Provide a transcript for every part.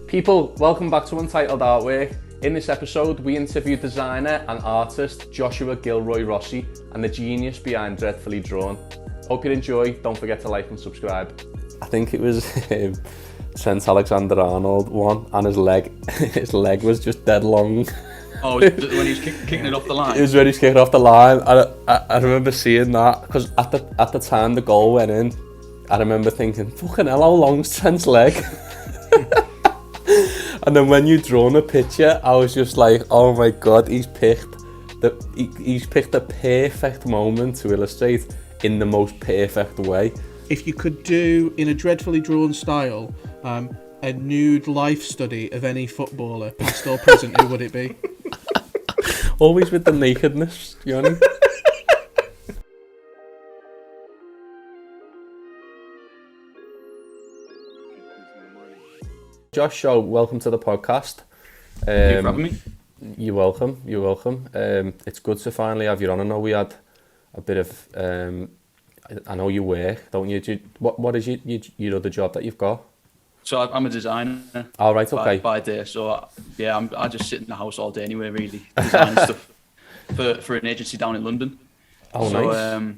People, welcome back to Untitled Artwork. In this episode, we interview designer and artist Joshua Gilroy Rossi and the genius behind Dreadfully Drawn. Hope you enjoy. Don't forget to like and subscribe. I think it was Trent Alexander-Arnold one, and his leg was just dead long. Oh, when he was kicking it off the line? It was when he was kicking off the line. I remember seeing that, because at the time the goal went in, I remember thinking, fucking hell, how long's Trent's leg? And then when you drawn a picture, I was just like, oh my god, he's picked the perfect moment to illustrate in the most perfect way. If you could do, in a dreadfully drawn style, a nude life study of any footballer, past or present, who would it be? Always with the nakedness, Yoni. Josh, so welcome to the podcast. Thank you for having me. You're welcome. It's good to finally have you on. I know we had a bit of... I know you work, don't you? What is your other job that you've got? So I'm a designer. All right, okay. By day, so yeah, I just sit in the house all day anyway, really, designing stuff for an agency down in London. Oh, so, nice.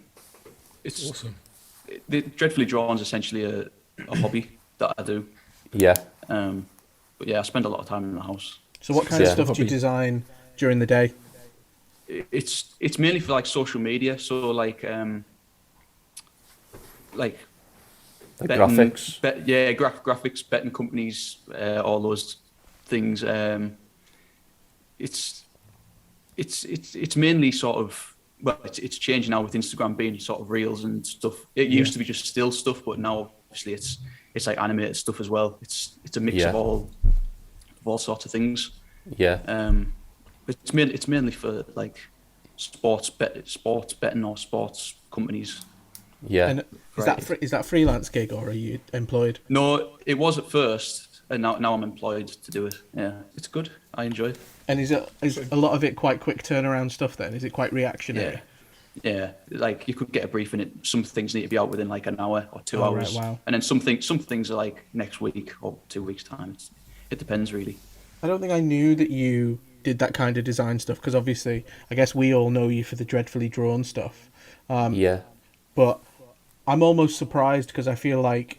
It's awesome. The Dreadfully Drawn is essentially a hobby that I do. Yeah. But yeah, I spend a lot of time in the house. So what kind of stuff do you design during the day? It's mainly for like social media, so like betting, graphics. Graphics, betting companies, all those things. It's mainly sort of, well, it's changing now with Instagram being sort of reels and stuff. It used to be just still stuff, but now obviously it's like animated stuff as well. It's a mix of all sorts of things. Yeah. It's mainly for like sports betting or sports companies. Yeah. And is that a freelance gig, or are you employed? No, it was at first, and now I'm employed to do it. Yeah, it's good. I enjoy it. And is a lot of it quite quick turnaround stuff then? Is it quite reactionary? Yeah. Like you could get a brief in it. Some things need to be out within like an hour or 2 hours. Right, wow. And then some things are like next week or 2 weeks time. It depends really. I don't think I knew that you did that kind of design stuff, because obviously I guess we all know you for the Dreadfully Drawn stuff. Yeah. But I'm almost surprised, because I feel like,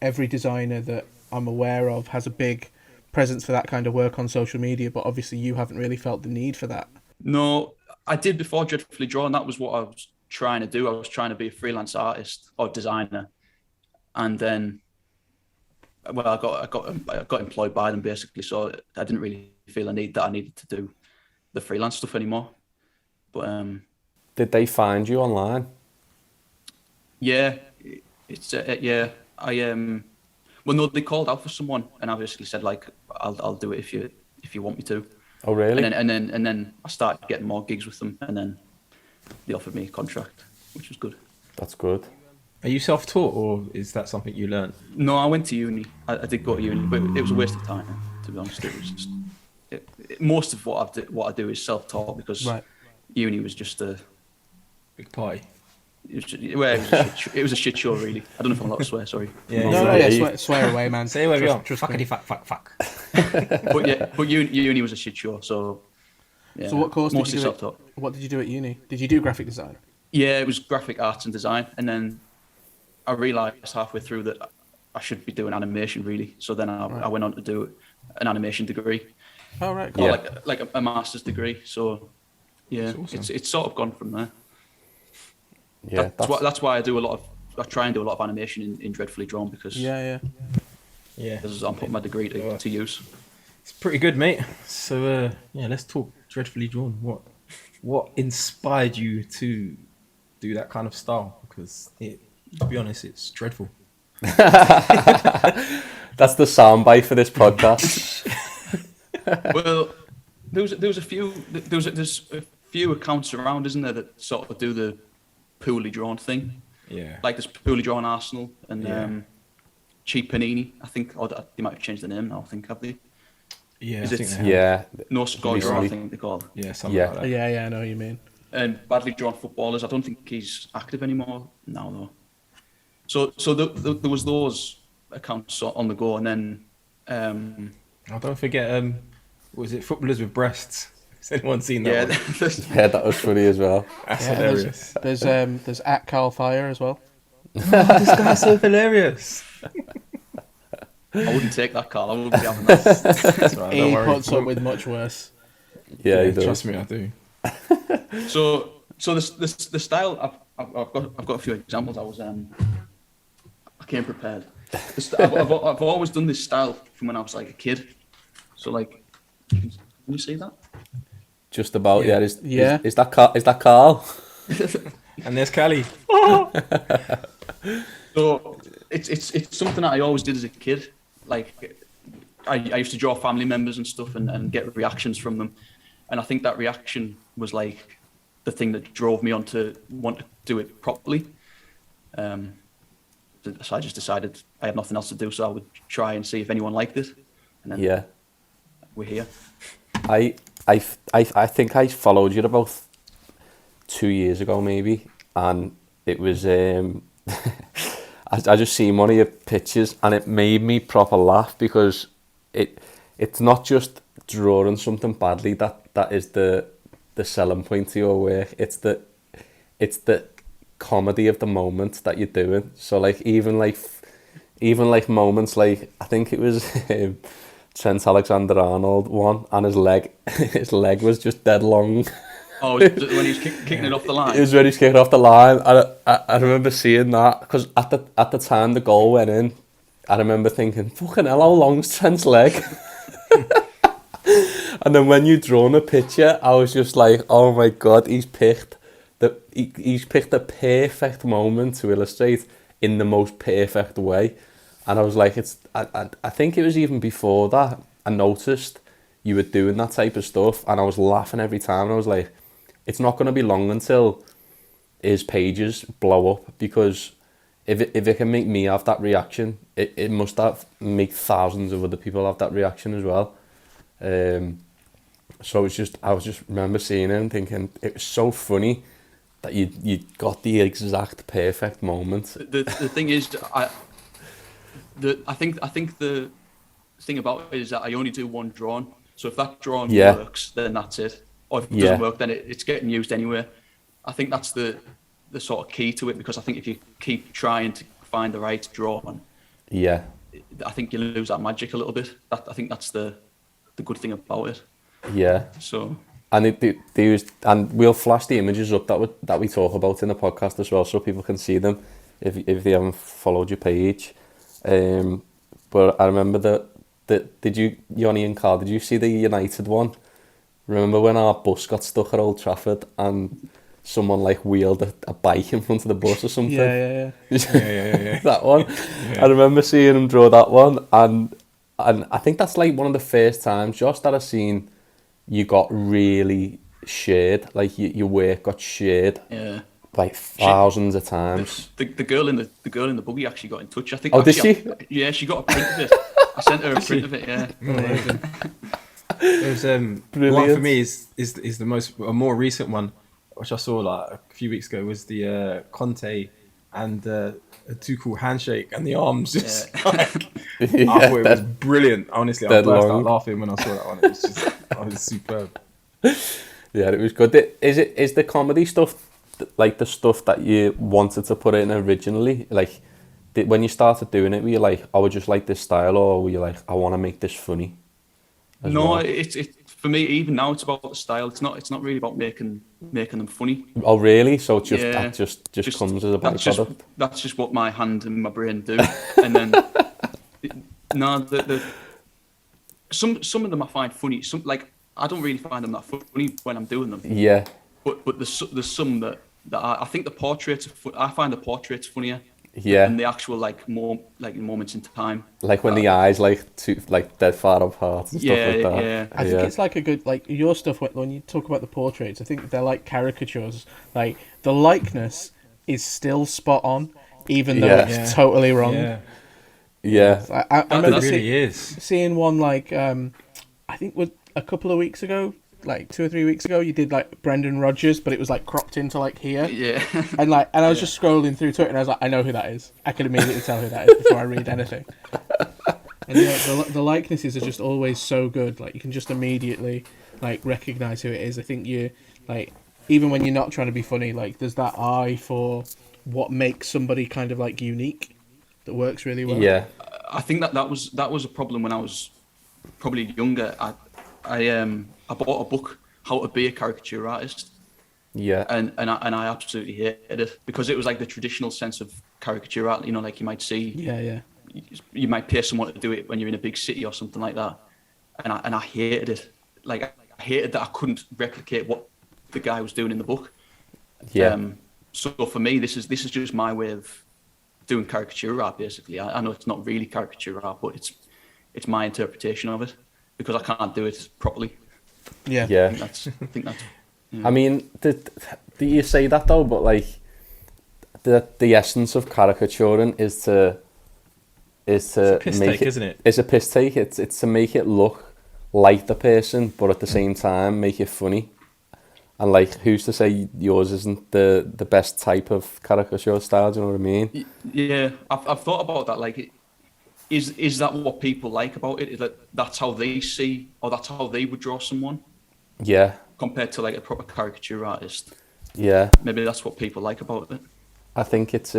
every designer that I'm aware of has a big presence for that kind of work on social media, but obviously you haven't really felt the need for that. No, I did before Dreadfully Drawn. That was what I was trying to do. I was trying to be a freelance artist or designer, and then, well, I got employed by them basically. So I didn't really feel a need that I needed to do the freelance stuff anymore. But Did they find you online? yeah, it's well, no, they called out for someone, and I basically said like, I'll do it if you want me to. Oh really? And then I started getting more gigs with them, and then they offered me a contract, which was good. That's good. Are you self-taught, or is that something you learned? No, I went to uni. I did go to uni, but it was a waste of time, to be honest. It was just most of what I do is self-taught, because uni was just a big party. It was a shit show, really. I don't know if I'm allowed to swear. Sorry. Swear away, man. Say whatever you want. Fuckity fuck. But uni was a shit show. So yeah. So what course mostly did you do? self-taught. What did you do at uni? Did you do graphic design? Yeah, it was graphic arts and design, and then I realised halfway through that I should be doing animation, really. So then I went on to do an animation degree. Oh right, cool. Or like a master's degree. So yeah, awesome. It's sort of gone from there. Yeah, that's why I try and do a lot of animation in Dreadfully Drawn, because yeah. Because I'm putting my degree to use. It's pretty good, mate. So let's talk Dreadfully Drawn. What inspired you to do that kind of style? Because to be honest, it's dreadful. That's the soundbite for this podcast. Well, there's a few accounts around, isn't there, that sort of do the poorly drawn thing. Yeah. Like there's poorly drawn Arsenal and Cheap Panini, I think, or they might have changed the name now, I think, have they? Yeah, Is I it? think they have. Yeah. No Scorer, I think they call it. Yeah, something like that. Yeah, I know what you mean. And badly drawn footballers, I don't think he's active anymore now, though. So there was those accounts on the go, and then Oh, don't forget, was it footballers with breasts? Has anyone seen that? Yeah, One? Yeah, that was funny as well. That's Yeah, hilarious. there's at Karl Thyer as well. Oh, this guy's so hilarious. I wouldn't take that, Carl. I wouldn't be having that. That's right, He don't worry. puts up with much worse. Yeah, he does. Trust me, I do. So the style, I've got a few examples. I came prepared. I've always done this style from when I was like a kid. So like, can you see that? Just about, Yeah. Is that Carl? And there's Callie. So it's something that I always did as a kid. Like I used to draw family members and stuff and get reactions from them. And I think that reaction was like the thing that drove me on to want to do it properly. So I just decided I had nothing else to do, so I would try and see if anyone liked it. And then Yeah. we're here. I think I followed you about 2 years ago maybe, and it was I just seen one of your pictures and it made me proper laugh, because it's not just drawing something badly that is the selling point to your work. It's the comedy of the moment that you're doing. So like even like moments like, I think it was Trent Alexander-Arnold one, and his leg was just dead long. Oh, when he was kicking it off the line. It was really kicking off the line. I remember seeing that, because at the time the goal went in, I remember thinking, fucking hell, how long's Trent's leg? And then when you drawn a picture, I was just like, oh my god, he's picked the perfect moment to illustrate in the most perfect way. And I was like, I think it was even before that I noticed you were doing that type of stuff, and I was laughing every time. And I was like, it's not going to be long until his pages blow up, because if it can make me have that reaction, it must make thousands of other people have that reaction as well. So I was just remember seeing it and thinking it was so funny that you got the exact perfect moment. The thing is, I think the thing about it is that I only do one drawing. So if that drawing works, then that's it. Or if it doesn't work, then it's getting used anywhere. I think that's the sort of key to it, because I think if you keep trying to find the right drawing, I think you lose that magic a little bit. I think that's the good thing about it. Yeah. So. And and we'll flash the images up that we talk about in the podcast as well, so people can see them if they haven't followed your page. But I remember did you, Yoni and Carl, did you see the United one? Remember when our bus got stuck at Old Trafford and someone like wheeled a bike in front of the bus or something? Yeah. That one. Yeah. I remember seeing him draw that one, and I think that's like one of the first times, Josh, that I've seen you got really shared, like your work got shared. Yeah. Like thousands of times. The girl in the buggy actually got in touch. I think. Oh, did she? Yeah, she got a print of it. I sent her a print of it. Yeah. There's one for me is a more recent one, which I saw like a few weeks ago, was the Conte and a Tuchel handshake, and the arms just I thought it was brilliant. Honestly, I burst out laughing when I saw that one. It was superb. Yeah, it was good. Is the comedy stuff like the stuff that you wanted to put in originally? Like, when you started doing it, were you like, I would just like this style, or were you like, I want to make this funny? No, it's for me. Even now, it's about the style. It's not really about making them funny. Oh, really? So it's that just comes as a byproduct. That's just what my hand and my brain do. And then some of them I find funny. Some, like, I don't really find them that funny when I'm doing them. Yeah. But there's some that I think the portraits. I find the portraits funnier. Yeah. And the actual moments in time. Like when the eyes dead far apart and stuff like that. Yeah. I think it's like a good, like your stuff, when you talk about the portraits, I think they're like caricatures. Like the likeness is still spot on, even though it's totally wrong. Yeah. I remember seeing one like I think a couple of weeks ago, like 2 or 3 weeks ago, you did like Brendan Rodgers, but it was like cropped into like here. Yeah. And I was just scrolling through Twitter, and I was like, I know who that is. I can immediately tell who that is before I read anything. And yeah, the likenesses are just always so good. Like, you can just immediately like recognize who it is. I think you like, even when you're not trying to be funny, like there's that eye for what makes somebody kind of like unique that works really well. Yeah. I think that was a problem when I was probably younger. I bought a book, How to Be a Caricature Artist. Yeah. And I absolutely hated it because it was like the traditional sense of caricature art. You know, like you might see. Yeah. You might pay someone to do it when you're in a big city or something like that. And I hated it. Like I hated that I couldn't replicate what the guy was doing in the book. Yeah. So for me, this is just my way of doing caricature art. Basically, I know it's not really caricature art, but it's my interpretation of it because I can't do it properly. Yeah. Yeah. I think that's. Yeah. I mean, do you say that though? But like, the essence of caricaturing is to It's a piss make take, it, isn't it? It's a piss take. It's to make it look like the person, but at the same time make it funny. And like, who's to say yours isn't the best type of caricature style? Do you know what I mean? Yeah, I've thought about that. Like, is that what people like about it? Is that that's how they see, or that's how they would draw someone? Yeah. Compared to like a proper caricature artist. Yeah. Maybe that's what people like about it. I think it's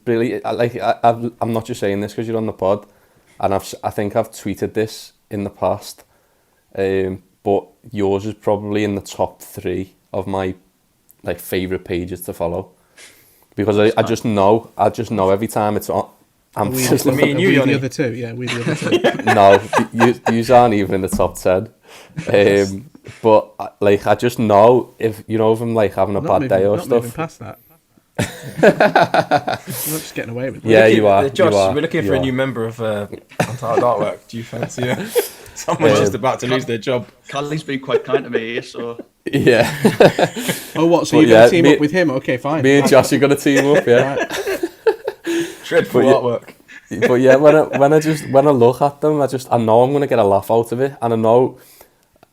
brilliant. I'm not just saying this because you're on the pod, and I think I've tweeted this in the past, but yours is probably in the top 3 of my like favorite pages to follow, because I just know every time it's on. I'm just me and you, Yoni. the other two. Yeah, we the other two. No, you aren't even in the top 10. But like, I just know if I'm like having a bad day or not stuff. Moving past that. I'm not just getting away with it. Yeah, you are. Josh, you are, we're looking for a new member of Untitled Artwork. Do you fancy someone's just about to lose their job? Callie's been quite kind to me, so... Yeah. Oh, what? So you're going to team up with him? Okay, fine. Me and Josh are going to team up, yeah. Dreadful artwork. But yeah, when I look at them, I know I'm going to get a laugh out of it, and I know...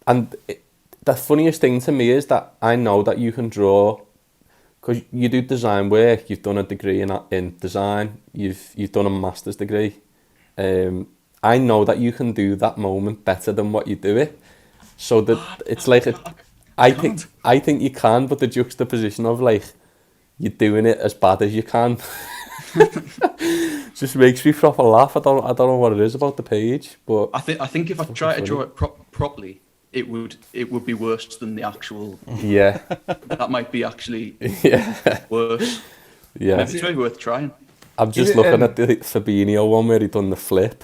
And the funniest thing to me is that I know that you can draw, because you do design work. You've done a degree in design. You've done a master's degree. I know that you can do that moment better than what you do it. So that it's like I think you can, but the juxtaposition of like you're doing it as bad as you can just makes me proper laugh. I don't know what it is about the page, but I think if I try to draw it properly, it would be worse than the actual. Yeah. That might be actually worse. Yeah. Maybe it's maybe worth trying. I'm just looking at the Fabinho one where he done the flip.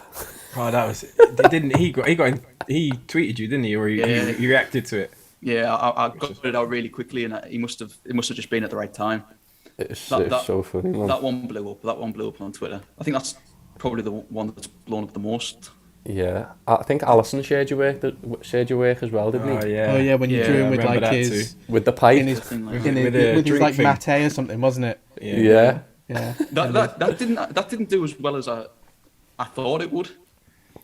Oh, that was. Didn't he tweeted you, didn't he, or he reacted to it? Yeah, I got it out really quickly, and it must have just been at the right time. It's so funny, man. That one blew up. That one blew up on Twitter. I think that's probably the one that's blown up the most. Yeah, I think Alison shared your work as well, didn't he? Yeah. Oh yeah, when you drew him with like his with the pipe in his, With with his like mate or something, wasn't it? Yeah. That didn't do as well as I thought it would.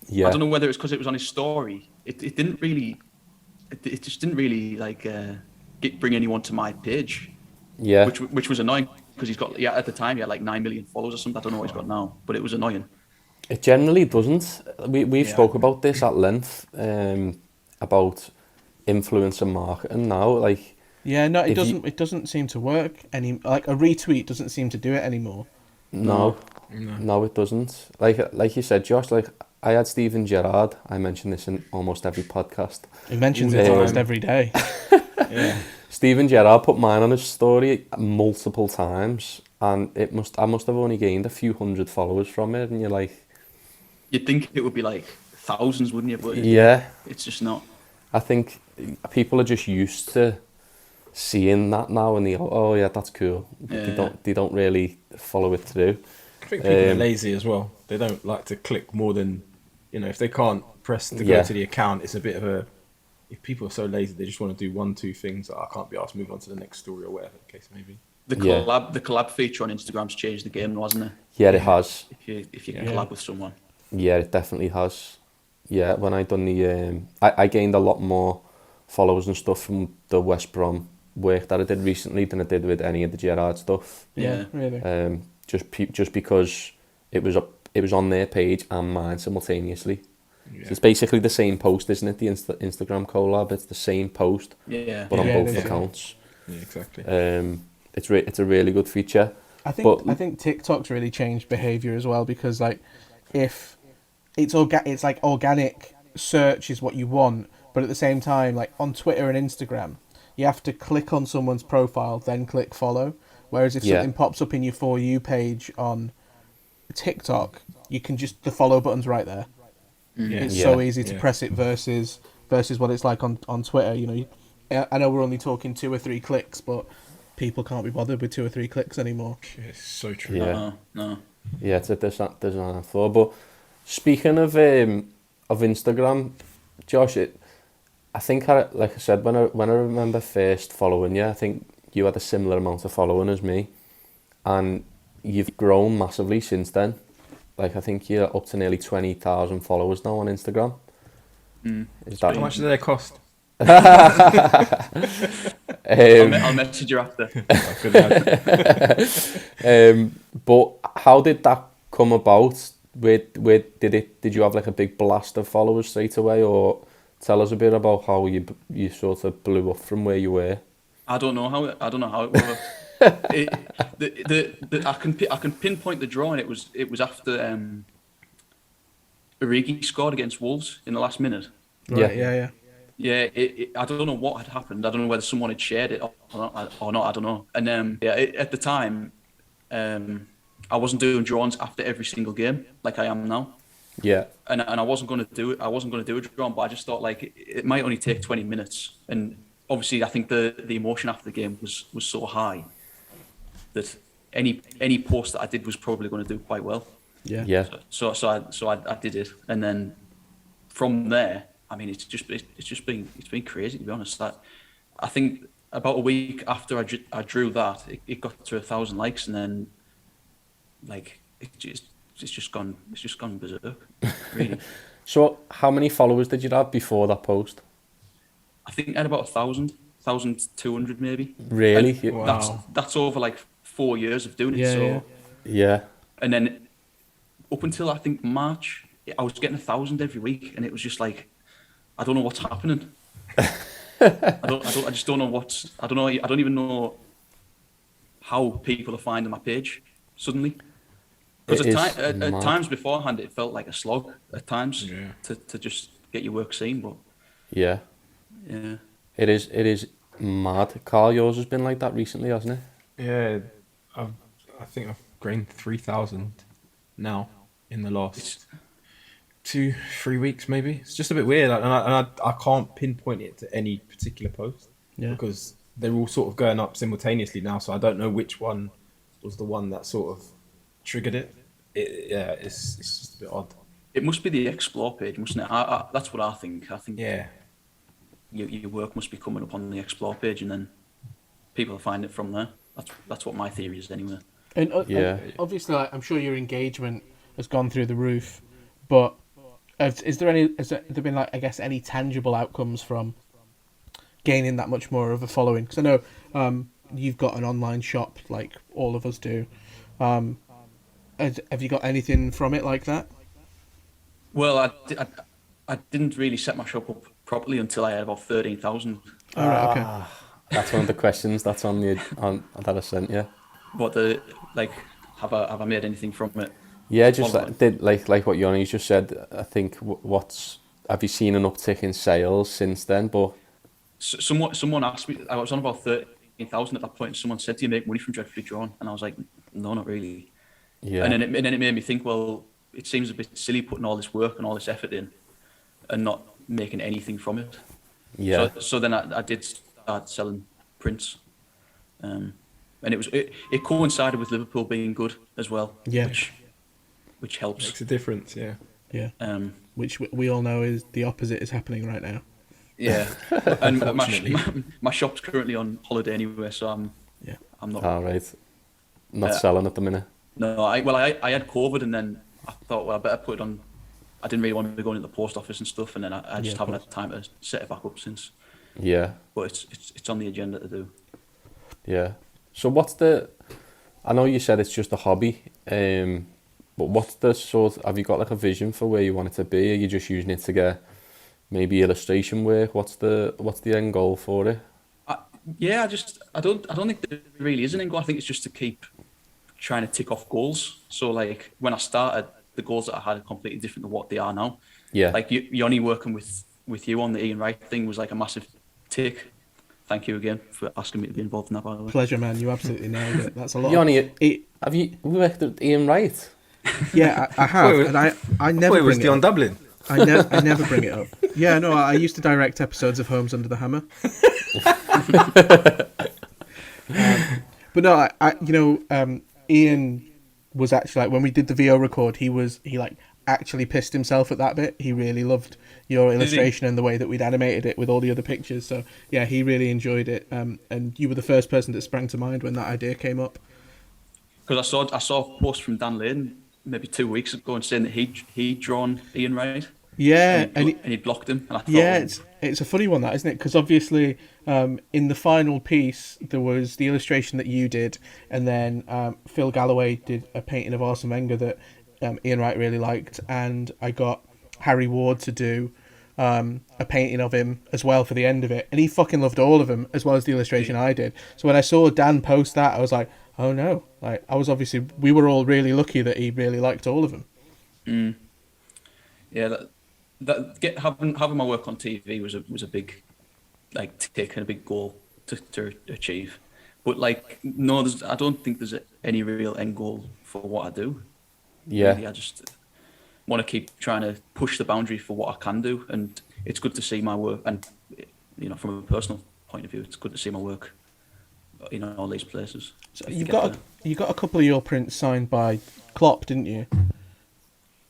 Yeah. I don't know whether it's because it was on his story. It didn't really. It just didn't really like bring anyone to my page. Yeah. Which was annoying because he's got at the time he had like 9 million followers or something. I don't know what he's got now, but it was annoying. It generally doesn't. We've spoke about this at length about influencer marketing now. Like, yeah, no, it doesn't. It doesn't seem to work any. Like a retweet doesn't seem to do it anymore. No, it doesn't. Like you said, Josh. Like I had Steven Gerrard. I mention this in almost every podcast. He mentions it almost every day. Yeah. Steven Gerrard put mine on his story multiple times, and I must have only gained a few hundred followers from it, and you're like. You'd think it would be like thousands, wouldn't you? But it's just not. I think people are just used to seeing that now, and they go, "Oh yeah, that's cool." Yeah. They don't really follow it through. I think people are lazy as well. They don't like to click more than, if they can't press to go to the account. It's a bit of a. If people are so lazy, they just want to do 1-2 things. Like, I can't be asked to move on to the next story or whatever the case may be. The collab feature on Instagram's changed the game, wasn't it? Yeah, it has. If you can collab with someone. Yeah, it definitely has. Yeah, when I done the, I gained a lot more followers and stuff from the West Brom work that I did recently than I did with any of the Gerrard stuff. Yeah, really. Just because it was it was on their page and mine simultaneously. Yeah. So it's basically the same post, isn't it? The Instagram collab. It's the same post, but on both accounts. Yeah, exactly. It's a really good feature. I think TikTok's really changed behavior as well, because like if it's like organic search is what you want, but at the same time, like on Twitter and Instagram, you have to click on someone's profile then click follow. Whereas if something pops up in your For You page on TikTok, you can just, the follow button's right there. It's so easy to press it versus what it's like on Twitter. You know, I know we're only talking 2 or 3 clicks, but people can't be bothered with 2 or 3 clicks anymore. It's so true. Yeah. No. Yeah, it's a design floor. But speaking of Instagram, Josh, I think like I said, when I remember first following you, I think you had a similar amount of following as me, and you've grown massively since then. Like I think you're up to nearly 20,000 followers now on Instagram. Is that how much do they cost? I'll message you after. But how did that come about? Did you have like a big blast of followers straight away, or tell us a bit about how you sort of blew up from where you were? I don't know how it worked. I can pinpoint the draw, and it was after Origi scored against Wolves in the last minute. Right, yeah. Yeah, I don't know what had happened. I don't know whether someone had shared it or not. I don't know. And at the time, I wasn't doing drawings after every single game like I am now. Yeah. And I wasn't going to do it. I wasn't going to do a drawing, but I just thought like it might only take 20 minutes. And obviously, I think the emotion after the game was so high that any post that I did was probably going to do quite well. Yeah. So I did it, and then from there, I mean, it's been crazy, to be honest. I think about a week after I drew that, it got to 1,000 likes, and then like it's just gone berserk, really. So how many followers did you have before that post? I think I had about 1,200 maybe. Really? Wow. That's over like 4 years of doing it. Yeah. And then up until I think March, I was getting 1,000 every week, and it was just like, I don't know what's happening. I just don't know I don't know. I don't even know how people are finding my page suddenly. Because at times beforehand, it felt like a slog at times to just get your work seen. But yeah, it is mad. Karl, yours has been like that recently, hasn't it? Yeah, I think I've gained 3,000 now in the last 2-3 weeks, maybe. It's just a bit weird, and I can't pinpoint it to any particular post because they're all sort of going up simultaneously now. So I don't know which one was the one that sort of triggered it. It's just a bit odd. It must be the Explore page, mustn't it? That's what I think. I think your work must be coming up on the Explore page, and then people find it from there. That's what my theory is, anyway. And obviously, like, I'm sure your engagement has gone through the roof, but has there been like, I guess, any tangible outcomes from gaining that much more of a following? Because I know you've got an online shop like all of us do. Have you got anything from it like that? Well, I didn't really set my shop up properly until I had about 13,000. All right, okay. That's one of the questions that's on that I sent you. What have I made anything from it? Yeah, just like what Yoni just said. I think have you seen an uptick in sales since then? But someone asked me. I was on about 13,000 at that point. And someone said, "Do you make money from Dreadfully Drawn?" And I was like, "No, not really." Yeah. And then it made me think. Well, it seems a bit silly putting all this work and all this effort in, and not making anything from it. Yeah. So then I did start selling prints, and it coincided with Liverpool being good as well. Yeah. Which helps. Makes a difference, yeah. Yeah. Which we all know is the opposite is happening right now. Yeah. And my shop's currently on holiday anyway, so I'm not. All right. Not selling at the minute. No, I had COVID, and then I thought, well, I better put it on. I didn't really want to be going to the post office and stuff, and then I just haven't had time to set it back up since. Yeah. But it's on the agenda to do. But what's the sort? Have you got like a vision for where you want it to be? Are you just using it to get maybe illustration work? What's the end goal for it? Yeah, I don't think there really is an end goal. I think it's just to keep trying to tick off goals. So like when I started, the goals that I had are completely different to what they are now. Yeah. Like Yoni working with you on the Ian Wright thing was like a massive tick. Thank you again for asking me to be involved in that, by the way. Pleasure, man. You absolutely nailed it. That's a lot. Yoni, have you worked with Ian Wright? Yeah, I have, Wait, and I never. It was bring it Dion up. Dublin. I never bring it up. Yeah, no, I used to direct episodes of Homes Under the Hammer. But no, Ian was actually like when we did the VO record, he like actually pissed himself at that bit. He really loved your illustration and the way that we'd animated it with all the other pictures. So yeah, he really enjoyed it. And you were the first person that sprang to mind when that idea came up. Because I saw a post from Dan Lane maybe 2 weeks ago and saying that he'd drawn Ian Wright. Yeah, and he blocked him. And I thought, yeah, it's a funny one, that, isn't it? Because obviously, in the final piece, there was the illustration that you did, and then Phil Galloway did a painting of Arsene Wenger that Ian Wright really liked, and I got Harry Ward to do a painting of him as well for the end of it, and he fucking loved all of them as well as the illustration I did. So when I saw Dan post that, I was like, oh no! Like we were all really lucky that he really liked all of them. Mm. Yeah, having my work on TV was a big like tick and a big goal to achieve. But like no, I don't think there's any real end goal for what I do. Yeah, really, I just want to keep trying to push the boundary for what I can do, and it's good to see my work. And from a personal point of view, it's good to see my work all these places. So you got a couple of your prints signed by Klopp, didn't you?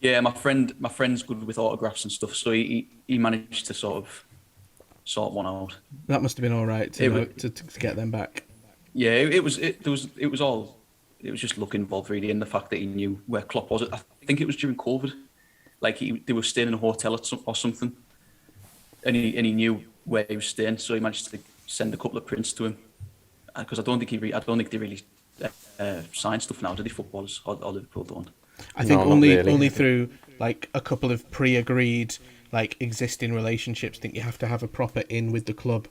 Yeah, my friend's good with autographs and stuff, so he managed to sort one out. That must have been all right to get them back. Yeah, it was just luck involved really, and the fact that he knew where Klopp was. I think it was during COVID, like they were staying in a hotel or something, and he knew where he was staying, so he managed to send a couple of prints to him. Because I don't think they really sign stuff now, do they, footballers or Liverpool don't? I think no, only through like a couple of pre-agreed like existing relationships. I think you have to have a proper in with the club.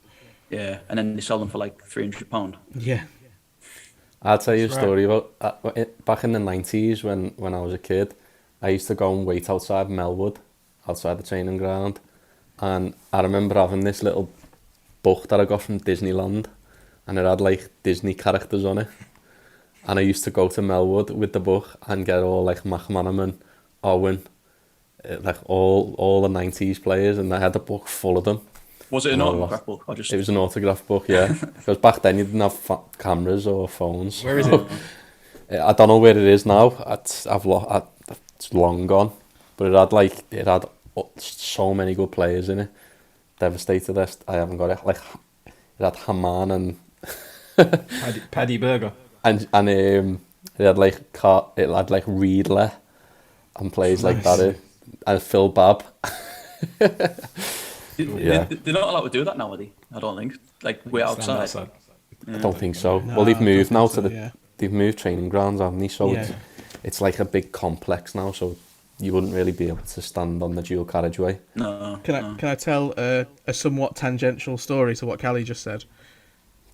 Yeah, and then they sell them for like £300. Yeah. I'll tell you a story about back in the 90s when I was a kid. I used to go and wait outside Melwood, outside the training ground, and I remember having this little book that I got from Disneyland, and it had like Disney characters on it. And I used to go to Melwood with the book and get all like McManaman, Owen, like all the 90s players, and I had the book full of them. Was it an autograph book? It was an autograph book, yeah. Because back then you didn't have cameras or phones. Where is it? I don't know where it is now. It's long gone. But it had so many good players in it. Devastated I haven't got it. Like it had Haman and Paddy Berger. And it had like Riedler and plays like that, and Phil Babb. They're not allowed to do that now, are they? I don't think. Like we're outside. I don't think so. Well, they've moved now to they've moved training grounds, haven't they? So it's like a big complex now. So you wouldn't really be able to stand on the dual carriageway. No. Can I tell a somewhat tangential story to what Callie just said?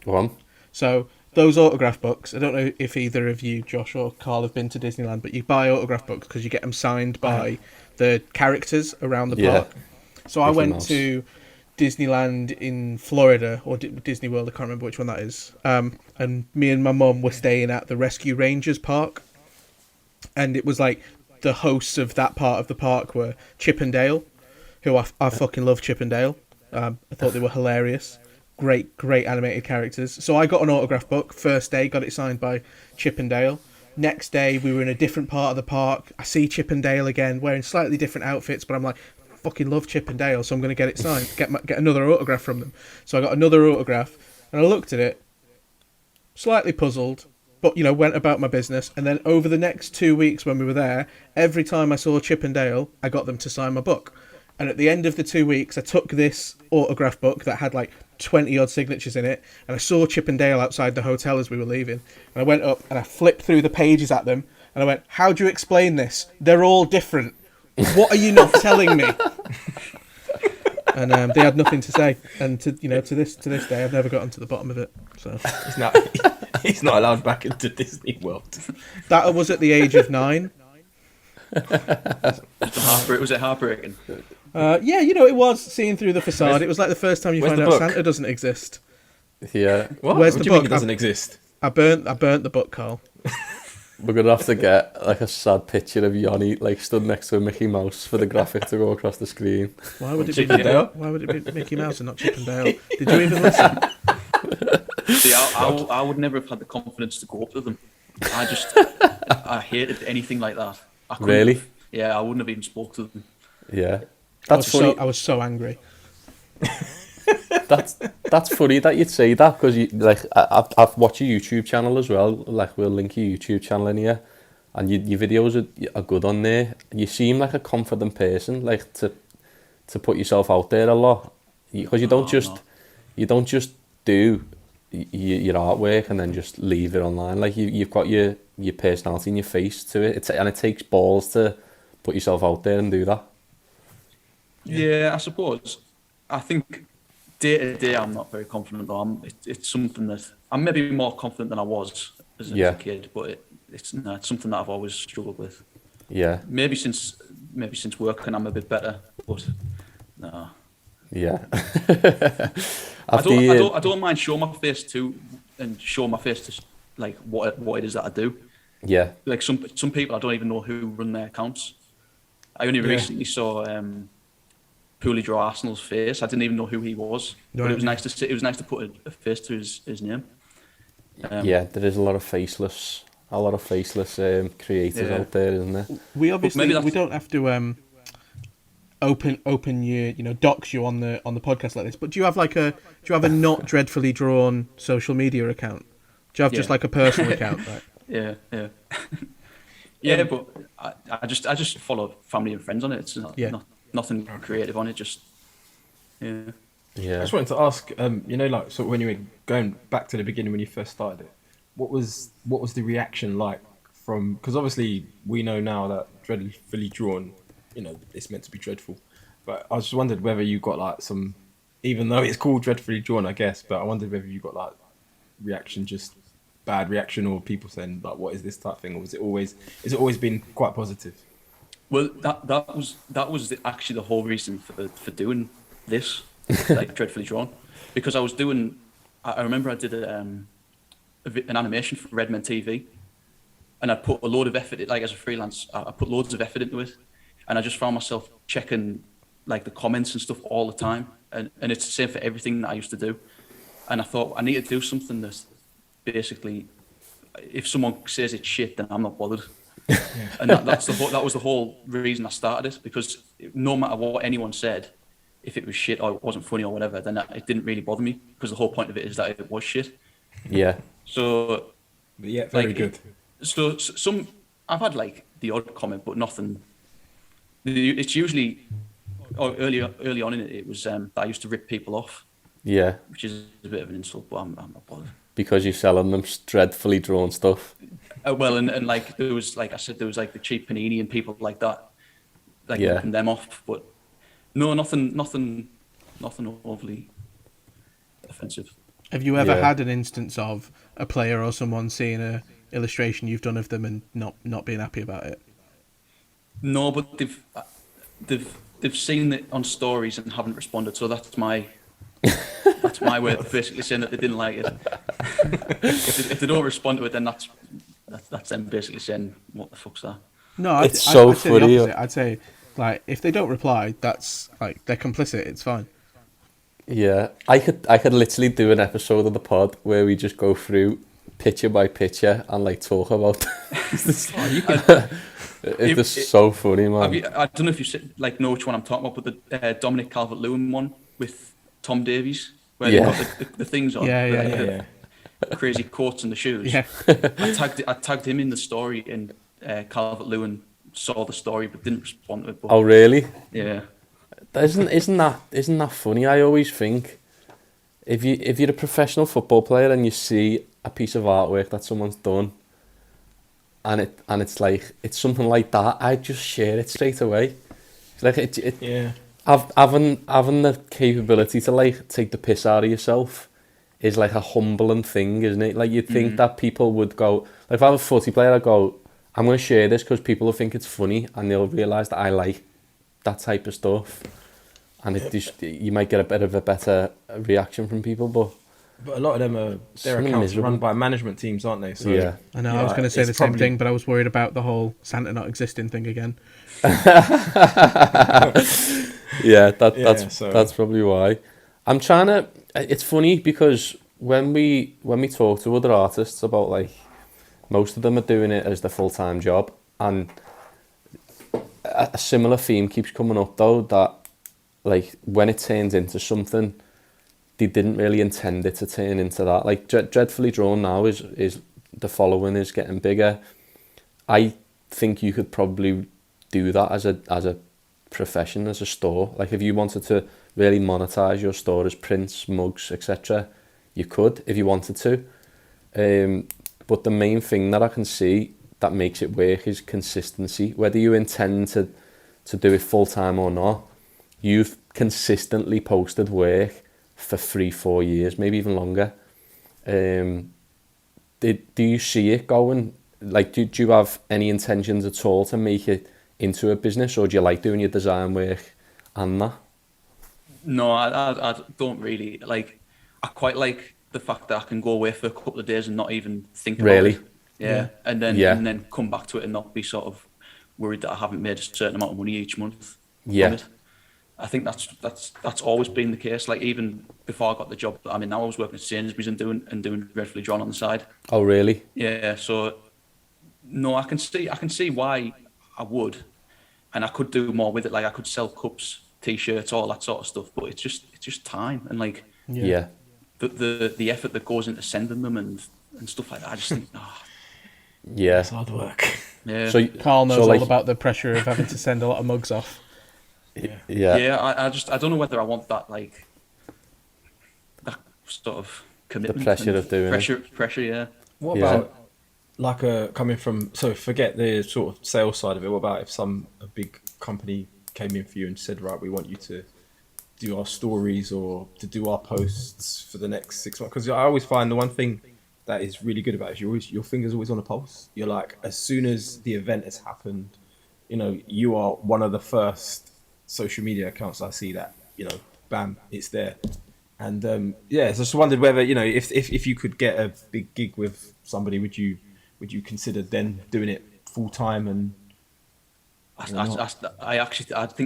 Go on. So those autograph books, I don't know if either of you, Josh or Carl, have been to Disneyland, but you buy autograph books because you get them signed by the characters around the park. So I went to Disneyland in Florida, or Disney World, I can't remember which one that is. And me and my mum were staying at the Rescue Rangers Park. And it was like the hosts of that part of the park were Chip and Dale, who I fucking love Chip and Dale. I thought they were hilarious. Great animated characters. So I got an autograph book. First day, got it signed by Chip and Dale. Next day, we were in a different part of the park. I see Chip and Dale again, wearing slightly different outfits, but I'm like, I fucking love Chip and Dale, so I'm going to get it signed, get another autograph from them. So I got another autograph, and I looked at it, slightly puzzled, but went about my business. And then over the next 2 weeks when we were there, every time I saw Chip and Dale, I got them to sign my book. And at the end of the 2 weeks, I took this autograph book that had like 20 odd signatures in it, and I saw Chip and Dale outside the hotel as we were leaving, and I went up and I flipped through the pages at them, And I went, how do you explain this? They're all different. What are you not telling me? And they had nothing to say. And to this day, I've never gotten to the bottom of it. So he's not allowed back into Disney World. that was at the age of 9. Was it heartbreaking? Yeah, it was seeing through the facade. It was like the first time you find out book? Santa doesn't exist. Yeah. Where's what the do you mean book? it doesn't exist? I burnt the book, Carl. We're going to have to get like a sad picture of Yoni like stood next to a Mickey Mouse for the graphic to go across the screen. Why would it Chip and Dale? Why would it be Mickey Mouse and not Chip and Dale? Did you even listen? See, I would never have had the confidence to go up to them. I hated anything like that. Really? Yeah, I wouldn't have even spoke to them. Yeah. That's funny. I was so angry. That's funny that you'd say that, because I've watched your YouTube channel as well. Like, we'll link your YouTube channel in here, and your videos are good on there. You seem like a confident person, like to put yourself out there a lot, because you don't just do your artwork and then just leave it online. Like you've got your personality and your face to it. And it takes balls to put yourself out there and do that. Yeah, I suppose. I think day to day I'm not very confident though. It's something that I'm maybe more confident than I was as a kid, but it's something that I've always struggled with. Yeah. Maybe since working I'm a bit better, but no. Yeah. I don't mind showing my face too, and showing my face to like what it is that I do. Yeah. Like some people I don't even know who run their accounts. I only recently saw Pooley draw Arsenal's face. I didn't even know who he was, but it was nice to see. It was nice to put a face to his name. Yeah, there is a lot of faceless creators out there, isn't there? We obviously we don't have to open your dox you on the podcast like this. But do you have a not dreadfully drawn social media account? Do you have just like a personal account? Right? Yeah. Yeah, but I just follow family and friends on it. It's not nothing creative on it. Just yeah. I just wanted to ask, like, so when you were going back to the beginning when you first started it, what was the reaction like from? Because obviously we know now that dreadfully drawn, it's meant to be dreadful, but I just wondered whether you got like some, even though it's called dreadfully drawn, I guess, but I wondered whether you got like reaction, just bad reaction, or people saying like, what is this type thing, or has it always been quite positive? Well, that was actually the whole reason for doing this, like dreadfully drawn, because I was doing. I remember I did an animation for Redmen TV, and I put a load of effort. Like as a freelance, I put loads of effort into it, and I just found myself checking like the comments and stuff all the time, and it's the same for everything that I used to do. And I thought I need to do something that's basically, if someone says it's shit, then I'm not bothered. And that was the whole reason I started it, because no matter what anyone said, if it was shit or it wasn't funny or whatever, then it didn't really bother me, because the whole point of it is that it was shit. Yeah. So. But yeah, very good. So I've had like the odd comment, but nothing. It's usually early on in it was that I used to rip people off. Yeah. Which is a bit of an insult, but I'm not bothered. Because you're selling them dreadfully drawn stuff. Well, and like there was, like I said, there was like the cheap Panini and people like that, like ripping them off. But no, nothing overly offensive. Have you ever had an instance of a player or someone seeing a illustration you've done of them and not being happy about it? No, but they've seen it on stories and haven't responded. So that's my way of basically saying that they didn't like it. If they don't respond to it, then that's them basically saying, what the fuck's that? No, I'd say the opposite. I'd say, like, if they don't reply, that's like they're complicit. It's fine. Yeah, I could literally do an episode of the pod where we just go through picture by picture and like talk about. It's so funny, man. I don't know if you know which one I'm talking about, but the Dominic Calvert-Lewin one with Tom Davies, where they've got the things on. Yeah. Crazy coats and the shoes. Yeah. I tagged him in the story, and Calvert-Lewin saw the story but didn't respond to it. But, oh really? Yeah. Isn't that funny? I always think if you're a professional football player and you see a piece of artwork that someone's done, and it's like, it's something like that, I'd just share it straight away. It's like having the capability to like take the piss out of yourself is like a humbling thing, isn't it? Like you'd think that people would go, like if I was a footy player, I'd go, I'm going to share this because people will think it's funny and they'll realise that I like that type of stuff, and it just, you might get a bit of a better reaction from people, but a lot of them are, their accounts run by management teams, aren't they? So yeah, I know. I was going to say the same thing, but I was worried about the whole Santa not existing thing again. Yeah, that's probably why. I'm trying to. It's funny because when we talk to other artists about, like, most of them are doing it as their full-time job, and a similar theme keeps coming up though, that like when it turns into something, they didn't really intend it to turn into that. Like Dreadfully Drawn now is the following is getting bigger. I think you could probably do that as a profession, as a store. Like if you wanted to really monetize your store as prints, mugs, etc., you could if you wanted to. But the main thing that I can see that makes it work is consistency. Whether you intend to do it full time or not, you've consistently posted work for 3-4 years, maybe even longer. Do you see it going? Like, do you have any intentions at all to make it into a business, or do you like doing your design work and that? No, I don't really. Like, I quite like the fact that I can go away for a couple of days and not even think about it. Yeah. And then come back to it and not be sort of worried that I haven't made a certain amount of money each month from it. I think that's always been the case. Like even before I got the job that I'm in now, I was working at Sainsbury's and doing Dreadfully Drawn on the side. Oh really? Yeah. So no, I can see why I would, and I could do more with it. Like I could sell cups, t-shirts, all that sort of stuff. But it's just time and like the effort that goes into sending them and stuff like that. I just think it's hard work. Yeah. So Karl knows all about the pressure of having to send a lot of mugs off. I don't know whether I want that, like that sort of commitment. The pressure of doing pressure. Yeah. What about like coming from? So forget the sort of sales side of it. What about if a big company came in for you and said, right, we want you to do our stories or to do our posts for the next 6 months? Because I always find the one thing that is really good about it is your finger's always on a pulse. You're like, as soon as the event has happened, you are one of the first social media accounts I see that, bam, it's there. And so I just wondered whether, if you could get a big gig with somebody, would you consider then doing it full time? And I think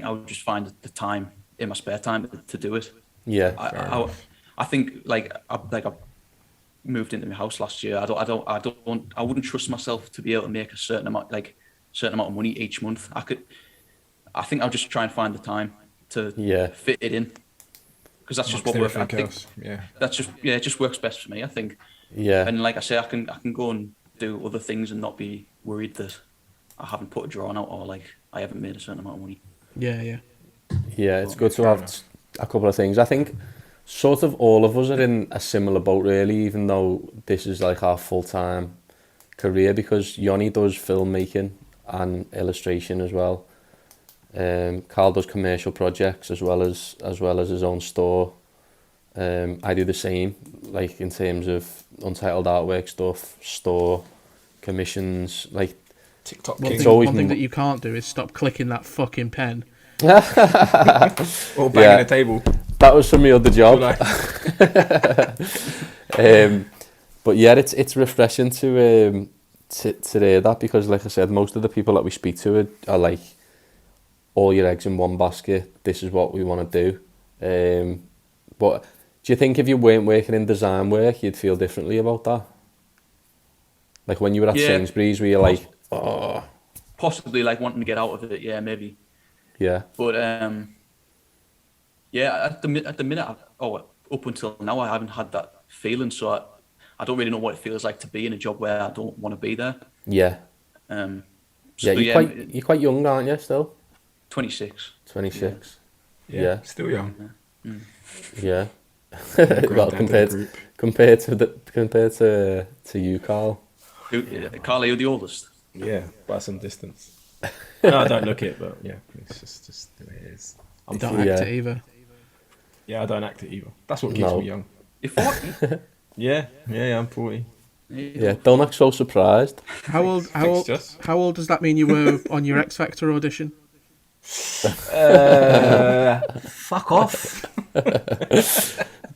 I would just find the time in my spare time to do it. Yeah. I think I moved into my house last year. I wouldn't trust myself to be able to make a certain amount of money each month. I think I'll just try and find the time to fit it in, because that's just what works. I think it just works best for me, I think. Yeah. And like I say, I can go and do other things and not be worried that I haven't put a drawing out or like I haven't made a certain amount of money. Yeah. Yeah, it's good to have a couple of things. I think sort of all of us are in a similar boat really, even though this is like our full-time career, because Yoni does filmmaking and illustration as well. Karl does commercial projects as well as his own store. I do the same, like in terms of Untitled Artwork stuff, store, commissions, like TikTok. One thing that you can't do is stop clicking that fucking pen. Or banging a table. That was from my other job. But yeah, it's refreshing to hear that, because like I said, most of the people that we speak to are like, all your eggs in one basket, this is what we want to do. But do you think if you weren't working in design work, you'd feel differently about that? Like when you were at Sainsbury's, were you like, oh... Possibly like wanting to get out of it, yeah, maybe. Yeah. But at the minute, up until now, I haven't had that feeling, so I don't really know what it feels like to be in a job where I don't want to be there. Yeah. You're quite young, aren't you, still? 26. 26. Yeah. Still young. Yeah. Well, compared to you, Karl. Karl, are you the oldest? Yeah, by some distance. No, I don't look it, but yeah, it's just the way it is. You don't act it either. Yeah, I don't act it either. That's what keeps me young. You're 40? Yeah, I'm 40. Yeah, don't act so surprised. How old does that mean you were on your X Factor audition? Fuck off.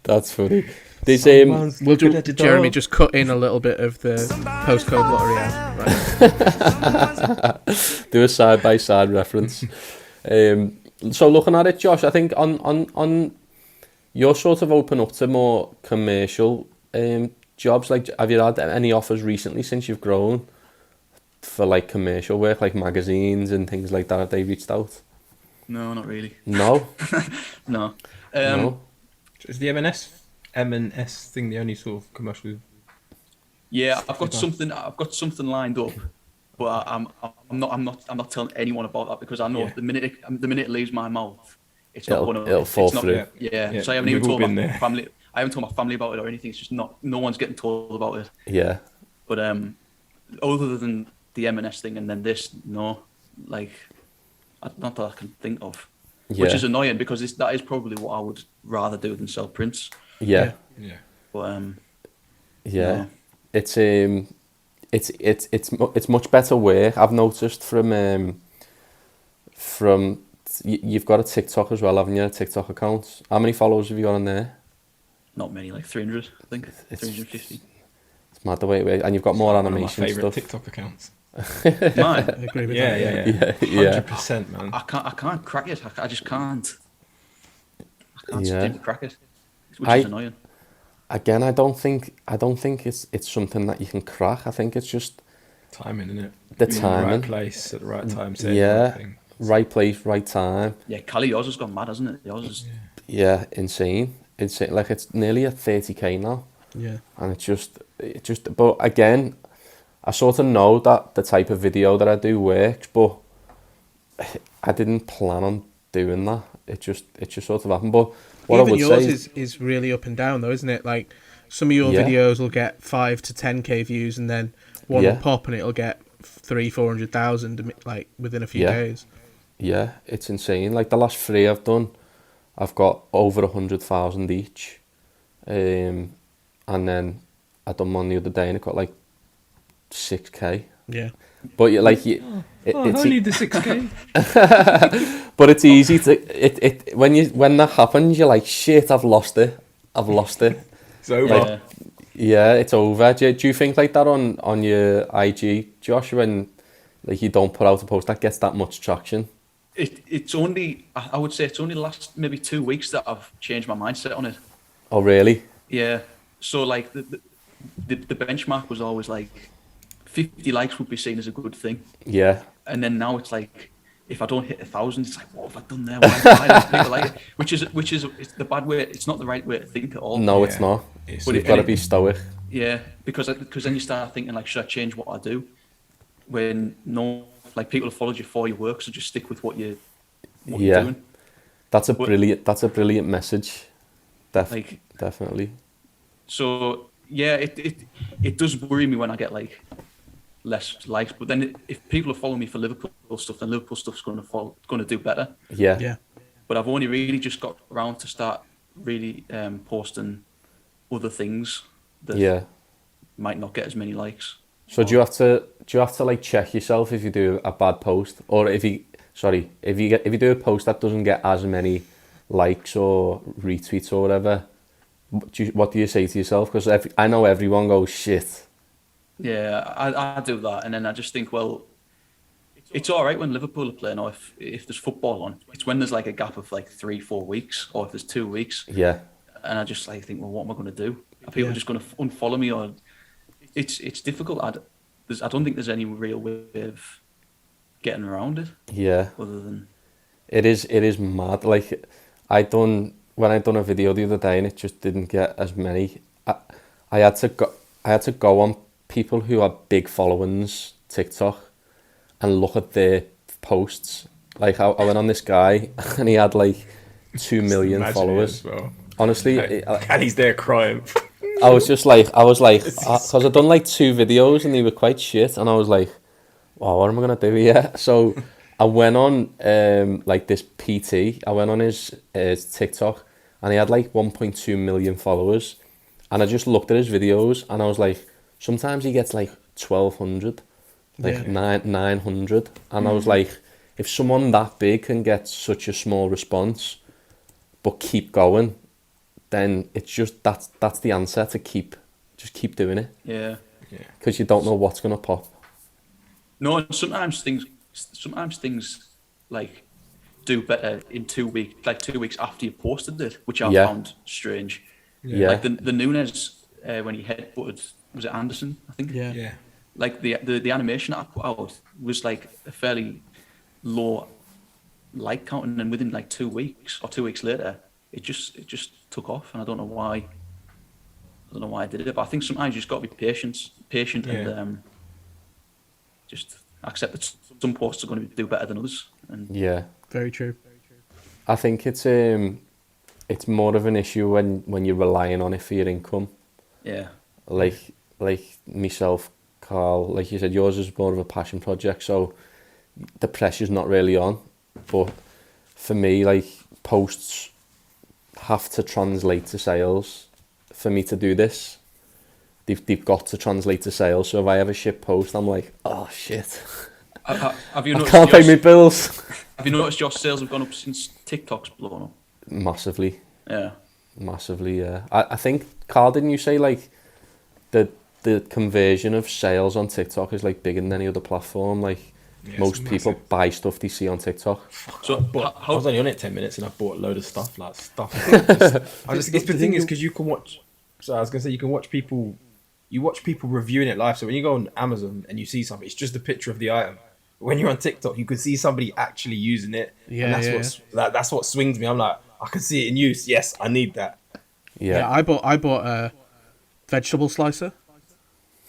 That's funny. There's Jeremy just cut in a little bit of the postcode lottery ad. Right. Do a side-by-side reference. So looking at it, Josh, I think on you're sort of open up to more commercial jobs. Like, have you had any offers recently since you've grown for like commercial work, like magazines and things like that? Have they reached out? No, not really. No? No. No? Is the M&S thing the only sort of commercial? Yeah, I've got something lined up, but I'm not telling anyone about that, because I know the minute it leaves my mouth, it'll fall through. Yeah. So I haven't even told my family. I haven't told my family about it or anything. It's just no one's getting told about it. Yeah. But other than the M&S thing and then this, no, like, not that I can think of. Yeah. Which is annoying, because that is probably what I would rather do than sell prints. Yeah. But yeah. No. It's much better work. I've noticed from you've got a TikTok as well, haven't you? A TikTok account. How many followers have you got on there? Not many, like 300, I think. 350. It's mad the way it works. And you've got more animation stuff. One of my favourite stuff. TikTok accounts. Mine? I agree with that. Yeah. 100%, man. I can't crack it. I just can't. I can't Yeah. seem to crack it, which is annoying. Again, I don't think it's something that you can crack. I think it's just timing, isn't it? The Being timing. in the right place at the right time. Saying the right thing. Right place, right time. Yeah, Callie, yours has gone mad, hasn't it? Yours is... Yeah, insane. Like, it's nearly at 30k now. Yeah. And it just. But again, I sort of know that the type of video that I do works, but I didn't plan on doing that. It just sort of happened. But what even I would yours say is really up and down, though, isn't it? Like, some of your videos will get 5 to 10k views, and then one will pop and it'll get 300,000-400,000 like within a few days. Yeah, it's insane. Like, the last 3 I've done, I've got over 100,000 each, and then I done one the other day and it got like 6k. Yeah, but you like I need the 6k. But it's easy to when that happens, you're like, shit, I've lost it. It's over. Like, yeah, it's over. Do you think like that on your IG, Josh, when like you don't put out a post that gets that much traction? It's only, I would say it's only the last maybe 2 weeks that I've changed my mindset on it. Oh, really? Yeah. So like the benchmark was always like 50 likes would be seen as a good thing. Yeah. And then now it's like, if I don't hit 1,000, it's like, what have I done there? Why don't people like it? Which is it's the bad way. It's not the right way to think at all. No, it's not. But you've got to be stoic. Yeah, because then you start thinking like, should I change what I do? When no, like, people have followed you for your work, so just stick with what you're doing. That's a brilliant message. Definitely. So yeah, it does worry me when I get like less likes, but then if people are following me for Liverpool stuff, then Liverpool stuff's going to do better. Yeah. But I've only really just got around to start really posting other things that might not get as many likes. So do you have to like check yourself if you do a bad post, or if you do a post that doesn't get as many likes or retweets or whatever? What do you say to yourself? Because I know everyone goes, shit. Yeah, I do that, and then I just think, well, it's all right when Liverpool are playing, or if there's football on. It's when there's like a gap of like 3-4 weeks, or if there's 2 weeks. Yeah. And I just like think, well, what am I going to do? Are people just going to unfollow me, or it's difficult. I don't think there's any real way of getting around it. Yeah. Other than it is mad. Like when I done a video the other day and it just didn't get as many. I had to go on people who have big followings TikTok and look at their posts. Like I went on this guy and he had like 2 million followers. Well. Honestly, and he's there crying. I was like, because I'd done like 2 videos and they were quite shit, and I was like, oh, what am I gonna do here? So I went on like this PT. I went on his TikTok, and he had like 1.2 million followers. And I just looked at his videos, and I was like, sometimes he gets like 1,200, like 900, and I was like, if someone that big can get such a small response, but keep going, then it's just that's the answer to keep doing it. Yeah. Because you don't know what's gonna pop. No, and sometimes things like do better in 2 weeks, like 2 weeks after you posted it, which I found strange. Yeah. Like the Nunes when he headbutted, was it Anderson? I think. Yeah. Like the animation that I put out was like a fairly low like count, and then within like 2 weeks or 2 weeks later, it just took off, and I don't know why. I don't know why I did it, but I think sometimes you just got to be patient, and just accept that some posts are going to do better than others. And very true. I think it's more of an issue when you're relying on it for your income. Yeah. Like myself, Carl, like you said, yours is more of a passion project, so the pressure's not really on. But for me, like, posts have to translate to sales. For me to do this, they've got to translate to sales. So if I have a shit post, I'm like, oh shit, have you I noticed can't pay my bills. Have you noticed your sales have gone up since TikTok's blown up? Massively. Yeah. Massively, yeah. I think, Carl, didn't you say like the conversion of sales on TikTok is like bigger than any other platform? Like most people buy stuff they see on TikTok. So I was only on it 10 minutes and I bought a load of stuff. It's the thing is because you can watch. So I was gonna say you can watch people. You watch people reviewing it live. So when you go on Amazon and you see something, it's just a picture of the item. But when you're on TikTok, you can see somebody actually using it. Yeah, and that's what swings me. I'm like, I can see it in use. Yes, I need that. Yeah, I bought a vegetable slicer.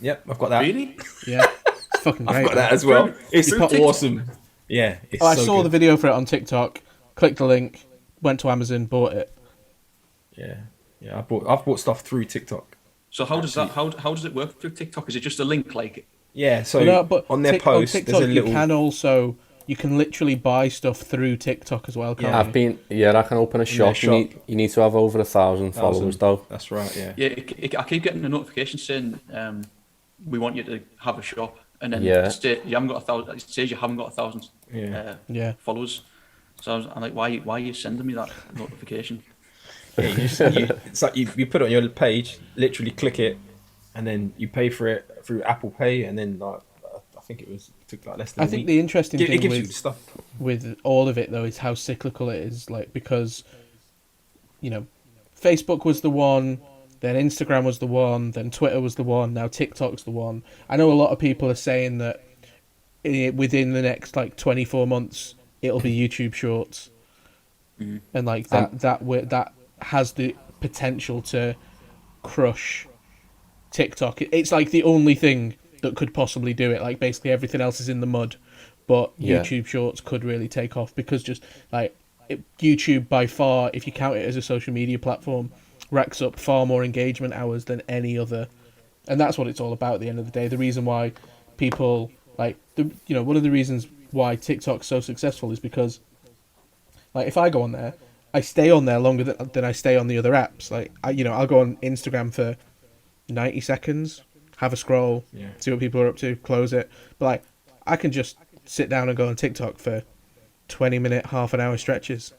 Yep, I've got that. Really? Yeah, it's fucking great. I've got that as well. It's TikTok? awesome. Yeah, it's I so saw good. the video for it on TikTok, clicked the link, went to Amazon, bought it. Yeah. I've bought stuff through TikTok. So how does it work through TikTok? Is it just a link like? Yeah, so but on their post, on TikTok, there's a little. You can literally buy stuff through TikTok as well, can't you? I can open a shop. You need to have over 1,000 followers though. That's right, yeah. Yeah, I keep getting a notification saying we want you to have a shop, and then you haven't got 1,000. It says you haven't got 1,000 followers. So I'm like, why are you sending me that notification? Yeah, it's like you put it on your page, literally click it, and then you pay for it through Apple Pay, and then like I think it took like less than a week. I think the interesting thing gives you stuff with all of it though is how cyclical it is. Like because, Facebook was the one, then Instagram was the one, then Twitter was the one, now TikTok's the one. I know a lot of people are saying that within the next like 24 months it'll be YouTube Shorts, and like that has the potential to crush TikTok. It's like the only thing that could possibly do it. Like basically everything else is in the mud, but YouTube Shorts could really take off because just like YouTube by far, if you count it as a social media platform, racks up far more engagement hours than any other, and that's what it's all about at the end of the day. The reason why people like one of the reasons why TikTok's so successful is because like if I go on there, I stay on there longer than I stay on the other apps. Like I'll go on Instagram for 90 seconds, have a scroll, see what people are up to, close it. But like I can just sit down and go on TikTok for 20-minute, half an hour stretches.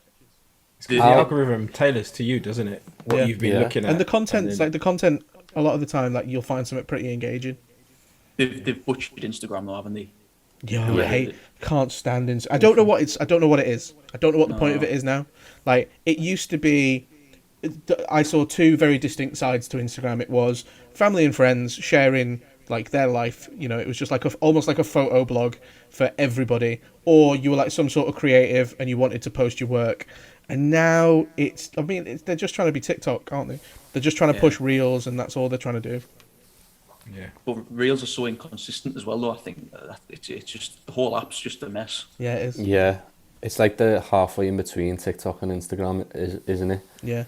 The algorithm tailors to you, doesn't it? What you've been looking at, and the content's like the content. A lot of the time, like you'll find something pretty engaging. They've butchered Instagram though, haven't they? Yeah, can't stand Instagram. I don't know what it is. I don't know what the point of it is now. Like it used to be. I saw two very distinct sides to Instagram. It was family and friends sharing like their life. It was just like almost like a photo blog for everybody. Or you were like some sort of creative and you wanted to post your work. And now they're just trying to be TikTok, aren't they? They're just trying to push Reels, and that's all they're trying to do. Yeah. But Reels are so inconsistent as well, though. I think it's just the whole app's just a mess. Yeah, it is. Yeah, it's like the halfway in between TikTok and Instagram, isn't it? Yeah.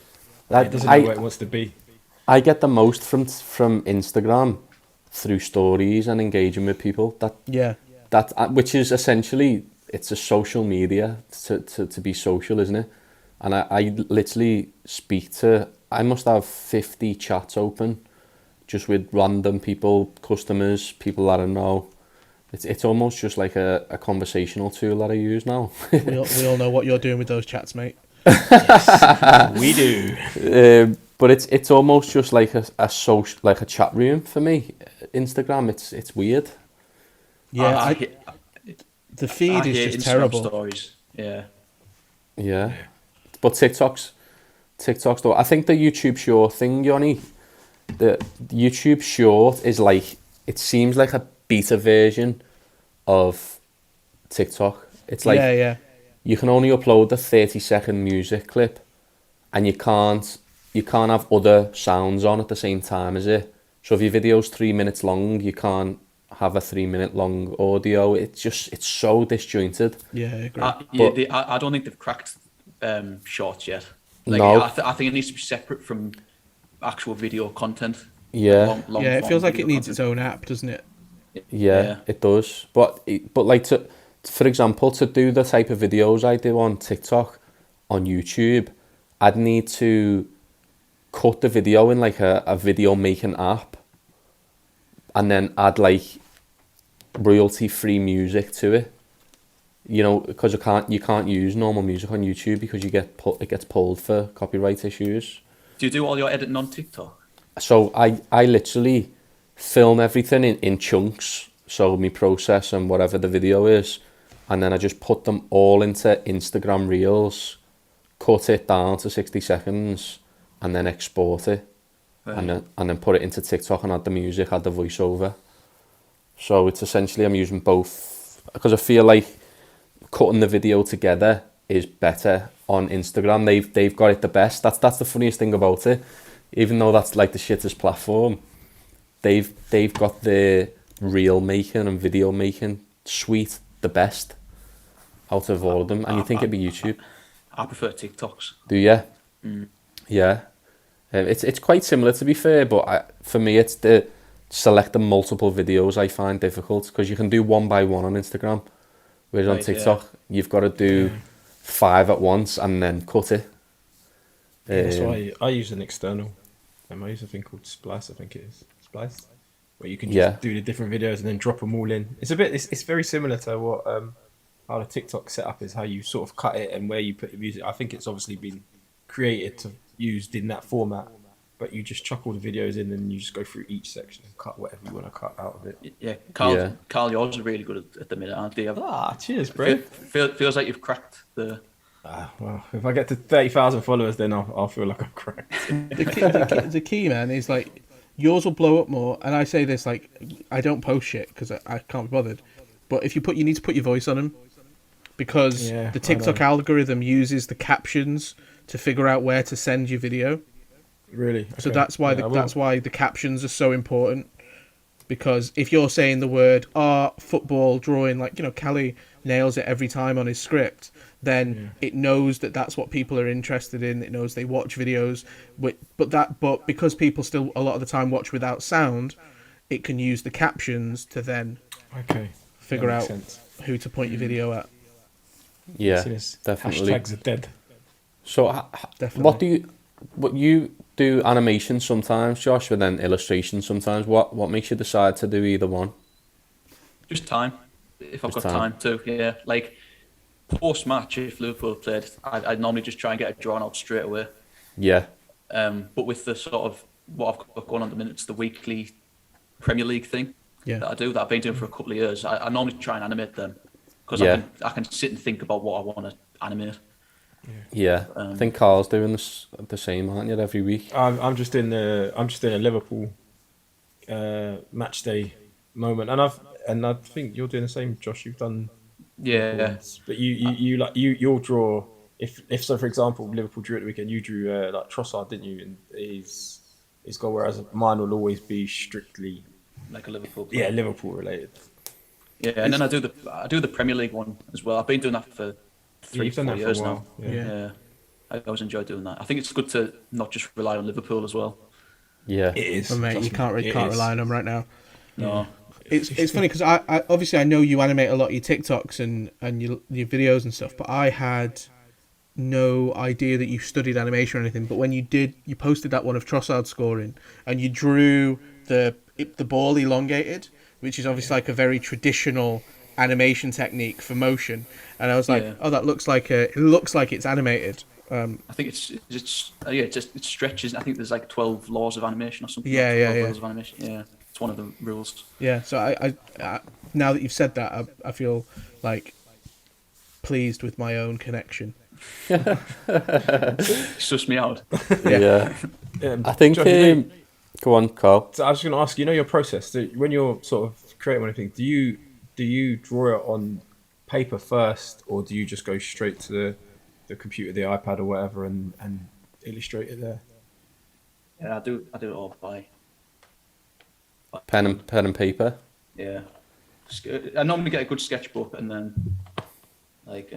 It doesn't know where it wants to be. I get the most from Instagram through stories and engaging with people. that which is essentially, it's a social media to be social, isn't it? And I literally speak to, I must have 50 chats open just with random people, customers, people that I know. It's almost just like a conversational tool that I use now. We all know what you're doing with those chats, mate. Yes, we do. But it's almost just like a social, like a chat room for me. Instagram, it's weird. Yeah, the feed is just Instagram terrible. Stories. Yeah. But TikTok's though. I think the YouTube Short thing, Yoni, the YouTube Short is like, it seems like a beta version of TikTok. It's like, you can only upload the 30-second music clip, and you can't have other sounds on at the same time as it. So if your video's 3 minutes long, you can't have a 3-minute long audio. It's so disjointed. Yeah, I agree. I don't think they've cracked shorts yet. Like, no. I think it needs to be separate from actual video content. Yeah. It feels like it needs its own app, doesn't it? Yeah, it does. But like, for example, to do the type of videos I do on TikTok, on YouTube, I'd need to cut the video in like a video making app, and then add like royalty-free music to it. You know, because you can't use normal music on YouTube because it gets pulled for copyright issues. Do you do all your editing on TikTok? So I literally film everything in chunks, so my process and whatever the video is, and then I just put them all into Instagram Reels, cut it down to 60 seconds, and then export it, and then put it into TikTok and add the music, add the voiceover. So it's essentially, I'm using both, because I feel like cutting the video together is better on Instagram. They've got it the best. That's the funniest thing about it. Even though that's like the shittest platform, they've got the reel making and video making suite the best out of all of them. And you think it'd be YouTube? I prefer TikToks. Do you? Yeah. It's quite similar, to be fair, but for me it's the selecting multiple videos I find difficult, because you can do one by one on Instagram, whereas on TikTok you've got to do 5 at once and then cut it. That's why I use an external. I use a thing called Splice, I think it is. Splice, where you can just do the different videos and then drop them all in. It's very similar to what how the TikTok setup is, how you sort of cut it and where you put the music. I think it's obviously been created to used in that format, but you just chuck all the videos in and you just go through each section and cut whatever you want to cut out of it. Yeah, Carl, yours are really good at the minute, aren't they? Cheers, bro. Feels like you've cracked the... well, if I get to 30,000 followers, then I'll feel like I've cracked. The key, man, is like, yours will blow up more. And I say this, like, I don't post shit because I can't be bothered. But if you need to put your voice on them, because the TikTok algorithm uses the captions to figure out where to send your video. Really? Okay. So that's why the captions are so important. Because if you're saying the word art, football, drawing, like, you know, Callie nails it every time on his script, then it knows that that's what people are interested in. It knows they watch videos, but because people still a lot of the time watch without sound, it can use the captions to then figure out who to point your video at. Yeah, definitely. Hashtags are dead. So, what you do animation sometimes, Josh, and then illustration sometimes. What makes you decide to do either one? Just time. If I've got time to, like post match, if Liverpool played, I'd normally just try and get it drawn out straight away. Yeah. But with the sort of what I've got going on at the minute, it's the weekly Premier League thing that I do, that I've been doing for a couple of years. I normally try and animate them because I can sit and think about what I want to animate. Yeah, I think Carl's doing the same, aren't you, every week? I'm just in a Liverpool match day moment, and I think you're doing the same, Josh. You've done ones, but you'll draw if so. For example, Liverpool drew at the weekend. You drew like Trossard, didn't you? And his goal, whereas mine will always be strictly like a Liverpool player. Yeah, Liverpool related. Yeah, and then I do the Premier League one as well. I've been doing that for 3-4 years now. Yeah. I always enjoy doing that. I think it's good to not just rely on Liverpool as well. Yeah, it is. Well, mate, you can't rely on them right now. No. It's funny because I obviously I know you animate a lot of your TikToks and your videos and stuff, but I had no idea that you studied animation or anything. But when you did, you posted that one of Trossard scoring, and you drew the ball elongated, which is obviously like a very traditional animation technique for motion. And I was like, oh, that looks like it looks like it's animated. I think it stretches. I think there's like 12 laws of animation or something. Yeah, like 12 yeah. Rules of animation. Yeah, it's one of the rules. Yeah. So I now that you've said that, I feel like pleased with my own connection. Suss me out. Yeah. I think. Go on, Carl. So I was going to ask, your process. So when you're sort of creating anything, do you draw it on paper first, or do you just go straight to the computer, the iPad, or whatever, and illustrate it there? Yeah, I do it all by pen and paper. Yeah, I normally get a good sketchbook, and then like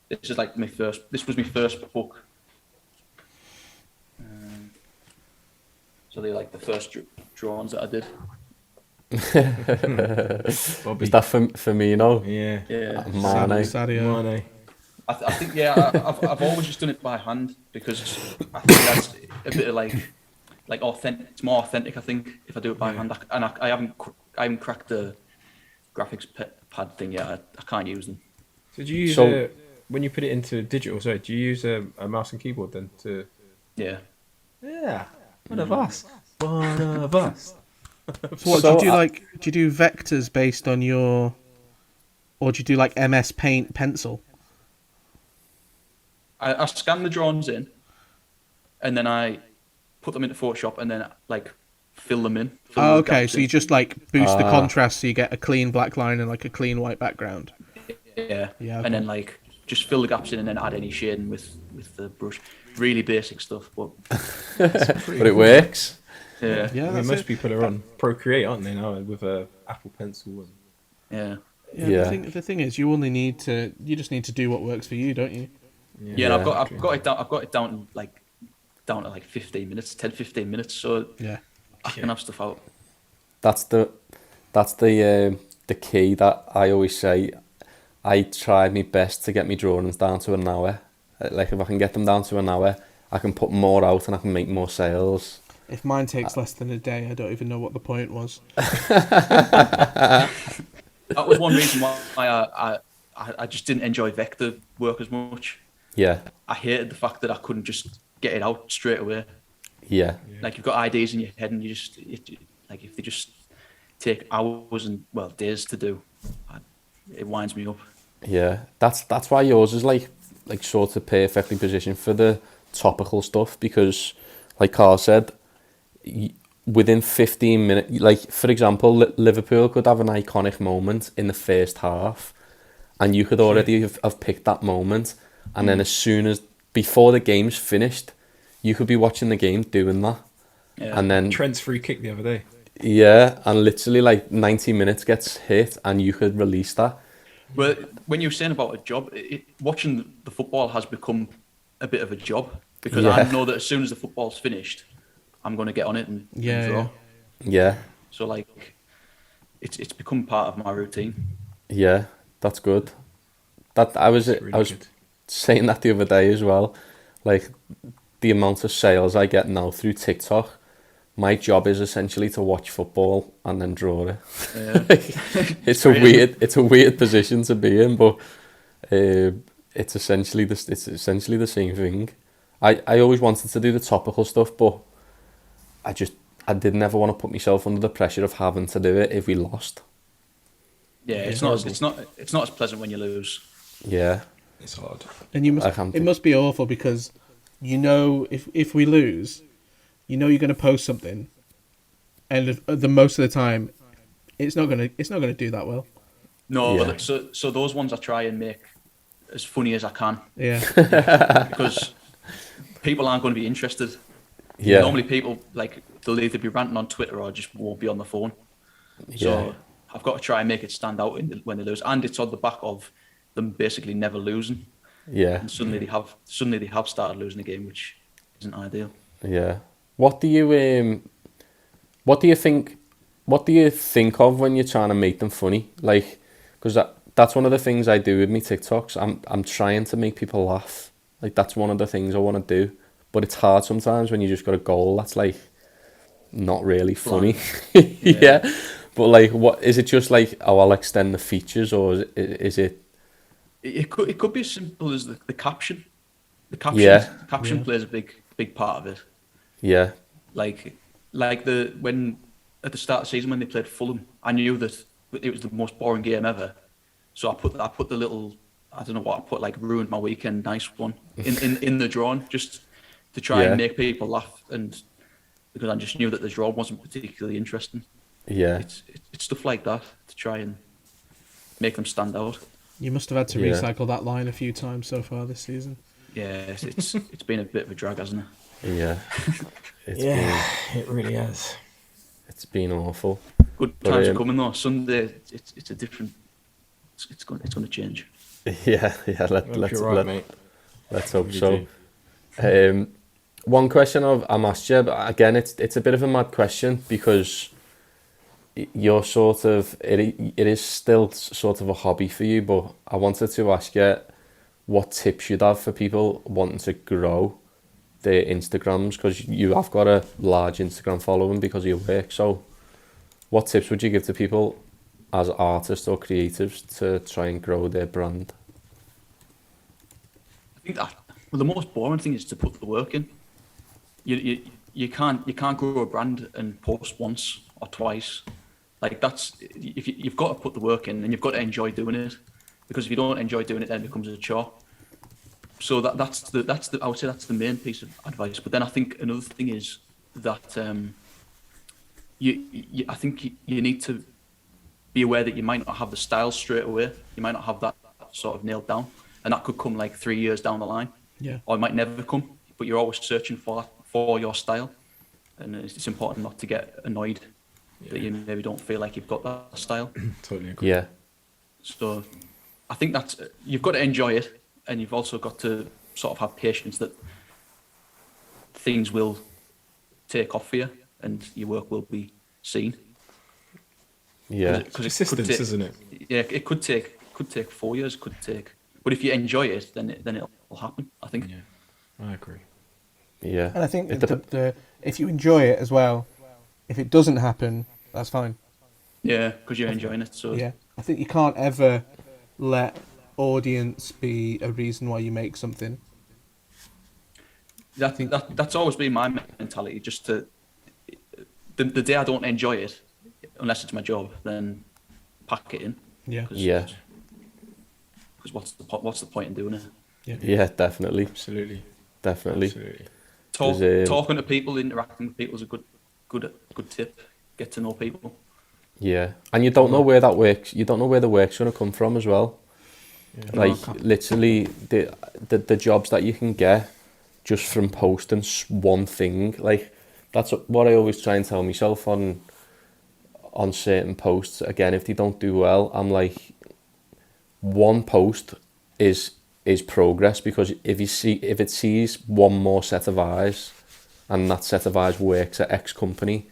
this is like This was my first book. So they're like the first drawings that I did. Is that for me, Yeah. Mane. I think I've always just done it by hand because I think that's a bit of like authentic. It's more authentic, I think, if I do it by hand. I haven't cracked the graphics pad thing yet. I can't use them. So do you use when you put it into digital? Sorry, do you use a mouse and keyboard then to? Yeah. Yeah. One of us. One of us. So what, do you do vectors based on your, or do you do like MS Paint pencil? I scan the drawings in, and then I put them into Photoshop, and then like fill them in. Oh, okay. So you just like boost the contrast, so you get a clean black line and like a clean white background. Yeah. Yeah. Okay. And then like just fill the gaps in, and then add any shading with the brush. Really basic stuff, but but it works. Yeah. Yeah. I mean, most people are on Procreate, aren't they now, with a Apple Pencil? Yeah. Yeah. The thing is, you just need to do what works for you, don't you? Yeah, and I've got it down to like 15 minutes, 10-15 minutes, so I can have stuff out. That's the key that I always say. I try my best to get my drawings down to an hour. Like if I can get them down to an hour, I can put more out and I can make more sales. If mine takes less than a day, I don't even know what the point was. That was one reason why I just didn't enjoy vector work as much. Yeah. I hated the fact that I couldn't just get it out straight away. Yeah. Like you've got ideas in your head, and like if they just take hours and days to do, it winds me up. Yeah, that's why yours is like sort of perfectly positioned for the topical stuff, because like Carl said, within 15 minutes, like for example, Liverpool could have an iconic moment in the first half, and you could already have picked that moment, and then as soon as before the game's finished, you could be watching the game doing that. Yeah. And then Trent's free kick the other day. Yeah, and literally like 90 minutes gets hit, and you could release that. Well, when you were saying about a job, watching the football has become a bit of a job, because I know that as soon as the football's finished, I'm going to get on it and draw. Yeah. So like, it's become part of my routine. Yeah, that's good. I was saying that the other day as well. Like the amount of sales I get now through TikTok, my job is essentially to watch football and then draw it. Yeah. It's a weird position to be in, but it's essentially the same thing. I always wanted to do the topical stuff, but I did never want to put myself under the pressure of having to do it if we lost. Yeah, it's not as pleasant when you lose. Yeah, it's hard. And it must be awful, because if we lose, you're going to post something, and the most of the time, it's not going to do that well. No, but so those ones I try and make as funny as I can. Yeah. Because people aren't going to be interested. Yeah. Normally people they'll either be ranting on Twitter or just won't be on the phone. So I've got to try and make it stand out when they lose, and it's on the back of them basically never losing. Yeah. And suddenly they have started losing a game, which isn't ideal. Yeah. What do you think what do you think of when you're trying to make them funny? Like, because that's one of the things I do with my TikToks. I'm trying to make people laugh. Like, that's one of the things I want to do. But it's hard sometimes when you just got a goal that's like not really funny. Yeah. But like, what is it? Just like, oh, I'll extend the features, or is it? It could be as simple as the caption. The caption plays a big part of it. Yeah. Like when at the start of the season when they played Fulham, I knew that it was the most boring game ever. So I put the little, I don't know what I put, like ruined my weekend, nice one in the drawing, just to try and make people laugh, and because I just knew that the draw wasn't particularly interesting. Yeah. It's stuff like that to try and make them stand out. You must have had to recycle that line a few times so far this season. Yeah, it's been a bit of a drag, hasn't it? Yeah. It really has. It's been awful. Good times are coming though. Sunday, it's a different. It's going to change. Yeah. Let's hope so. One question I'm asked you, but again, it's a bit of a mad question because you're sort of it is still sort of a hobby for you. But I wanted to ask you what tips you'd have for people wanting to grow their Instagrams, because you have got a large Instagram following because of your work. So what tips would you give to people as artists or creatives to try and grow their brand? I think that the most boring thing is to put the work in. You can't grow a brand and post once or twice. Like that's if you've got to put the work in, and you've got to enjoy doing it, because if you don't enjoy doing it, then it becomes a chore. So that's the I would say that's the main piece of advice. But then I think another thing is that I think you need to be aware that you might not have the style straight away. You might not have that sort of nailed down, and that could come like 3 years down the line. Yeah. Or it might never come. But you're always searching for your style, and it's important not to get annoyed that you maybe don't feel like you've got that style. Totally agree. Yeah. So I think that's, you've got to enjoy it, and you've also got to sort of have patience that things will take off for you and your work will be seen. Yeah. Because Persistence, isn't it? Yeah, it could take 4 years, but if you enjoy it, then it'll happen, I think. Yeah, I agree. Yeah. And I think if you enjoy it as well, if it doesn't happen, that's fine. Yeah, because you're enjoying it. So yeah, I think you can't ever let audience be a reason why you make something. That's always been my mentality. Just the day I don't enjoy it, unless it's my job, then pack it in. Yeah. Yeah. Because what's the point in doing it? Yeah, definitely. Absolutely. Talking to people, interacting with people is a good tip. Get to know people. Yeah, and you don't know where that works. You don't know where the work's going to come from as well. Yeah. Like literally, the jobs that you can get just from posting one thing. Like that's what I always try and tell myself on certain posts. Again, if they don't do well, I'm like, one post is progress, because if it sees one more set of eyes, and that set of eyes works at X company,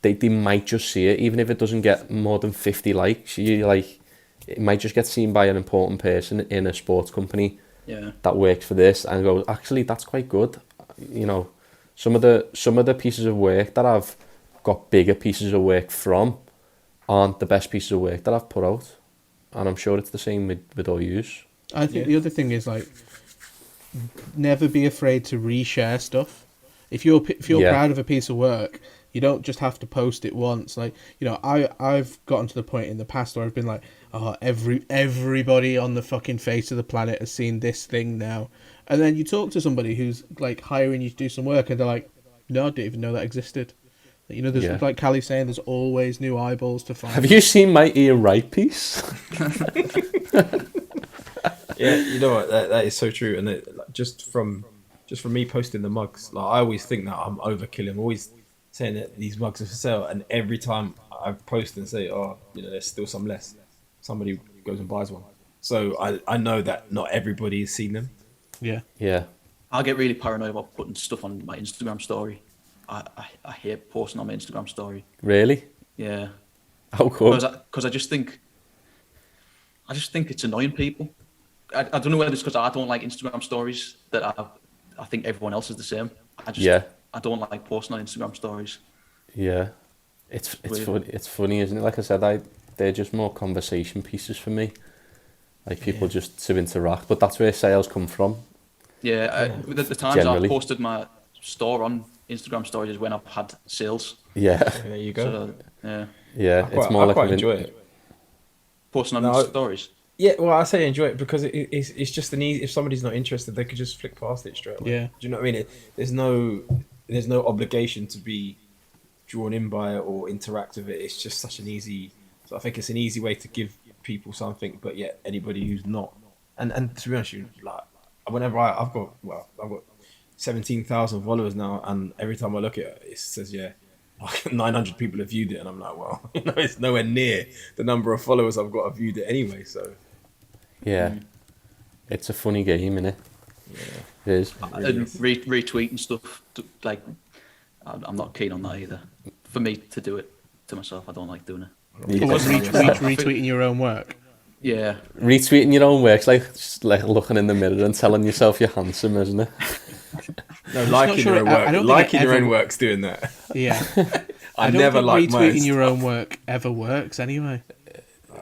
they might just see it, even if it doesn't get more than 50 likes. It might just get seen by an important person in a sports company that works for this, and go, actually, that's quite good. You know, some of the pieces of work that I've got bigger pieces of work from aren't the best pieces of work that I've put out, and I'm sure it's the same with all yous. I think the other thing is, like, never be afraid to reshare stuff. If you're proud of a piece of work, you don't just have to post it once. Like, you know, I've gotten to the point in the past where I've been like, oh, everybody on the fucking face of the planet has seen this thing now. And then you talk to somebody who's like hiring you to do some work, and they're like, no, I didn't even know that existed. You know, there's like Callie's saying, there's always new eyeballs to find. Have you seen my Ian Wright piece? Yeah, you know what? That is so true. And just from me posting the mugs, like, I always think that I'm overkilling. I'm always saying that these mugs are for sale, and every time I post and say, oh, you know, there's still some less, somebody goes and buys one. So I know that not everybody has seen them. Yeah. I get really paranoid about putting stuff on my Instagram story. I hate posting on my Instagram story. Really? Yeah. How come? Because I just think it's annoying people. I don't know whether it's because I don't like Instagram stories that I think everyone else is the same. I don't like posting on Instagram stories. Yeah. It's funny, isn't it? Like I said, they're just more conversation pieces for me. Like people just to interact, but that's where sales come from. Yeah, the times Generally. I've posted my store on Instagram stories is when I've had sales. Yeah. There you go. So, Yeah, I quite enjoy it. Posting on stories. Yeah, well, I say enjoy it because it's just an easy. If somebody's not interested, they could just flick past it straight away. Yeah. Do you know what I mean? There's no obligation to be drawn in by it or interact with it. It's just such an easy. So I think it's an easy way to give people something, but yet anybody who's not. And to be honest, like whenever I've got 17,000 followers now, and every time I look at it, it says like 900 people have viewed it, and I'm like, well, it's nowhere near the number of followers I've got have viewed it anyway. So yeah, it's a funny game, innit? yeah, it is. And retweeting stuff, like I'm not keen on that either. For me to do it to myself, I don't like doing it. Retweeting your own work. Yeah, Retweeting your own work's just like looking in the mirror and telling yourself you're handsome, isn't it? No, liking your own work. Liking your own work's doing that. Yeah. I never like retweeting your own work ever works anyway.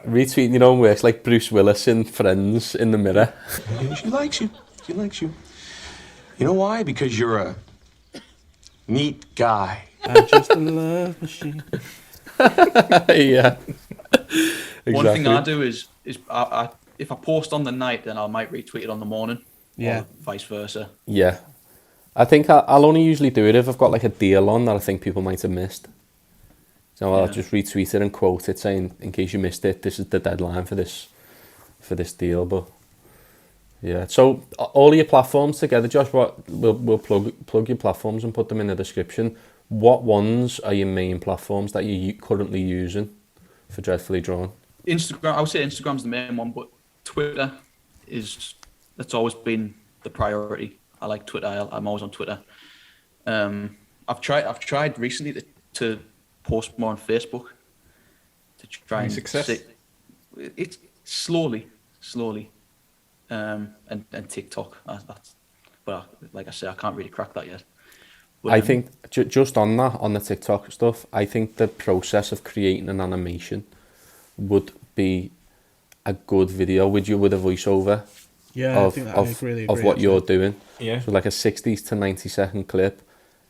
Retweeting your own work's like Bruce Willis in Friends in the mirror. She likes you. She likes you. You know why? Because you're a neat guy. I'm just a love machine. Yeah. Exactly. One thing I do is I if I post on the night, then I might retweet it on the morning. Yeah. Or vice versa. Yeah. I think I'll only usually do it if I've got like a deal on that I think people might have missed. So I'll just retweet it and quote it saying, in case you missed it, this is the deadline for this deal. But yeah, so all your platforms together, Josh, we'll plug your platforms and put them in the description. What ones are your main platforms that you're currently using for Dreadfully Drawn? Instagram, I would say Instagram's the main one, but Twitter that's always been the priority. I like Twitter. I'm always on Twitter. I've tried recently to post more on Facebook to try and success. It's slowly, and TikTok. But like I say, I can't really crack that yet. But, I think just on the TikTok stuff, I think the process of creating an animation would be a good video with a voiceover. Yeah, I think that I really agree, of what you're doing. Yeah. So like a 60 to 90 second clip.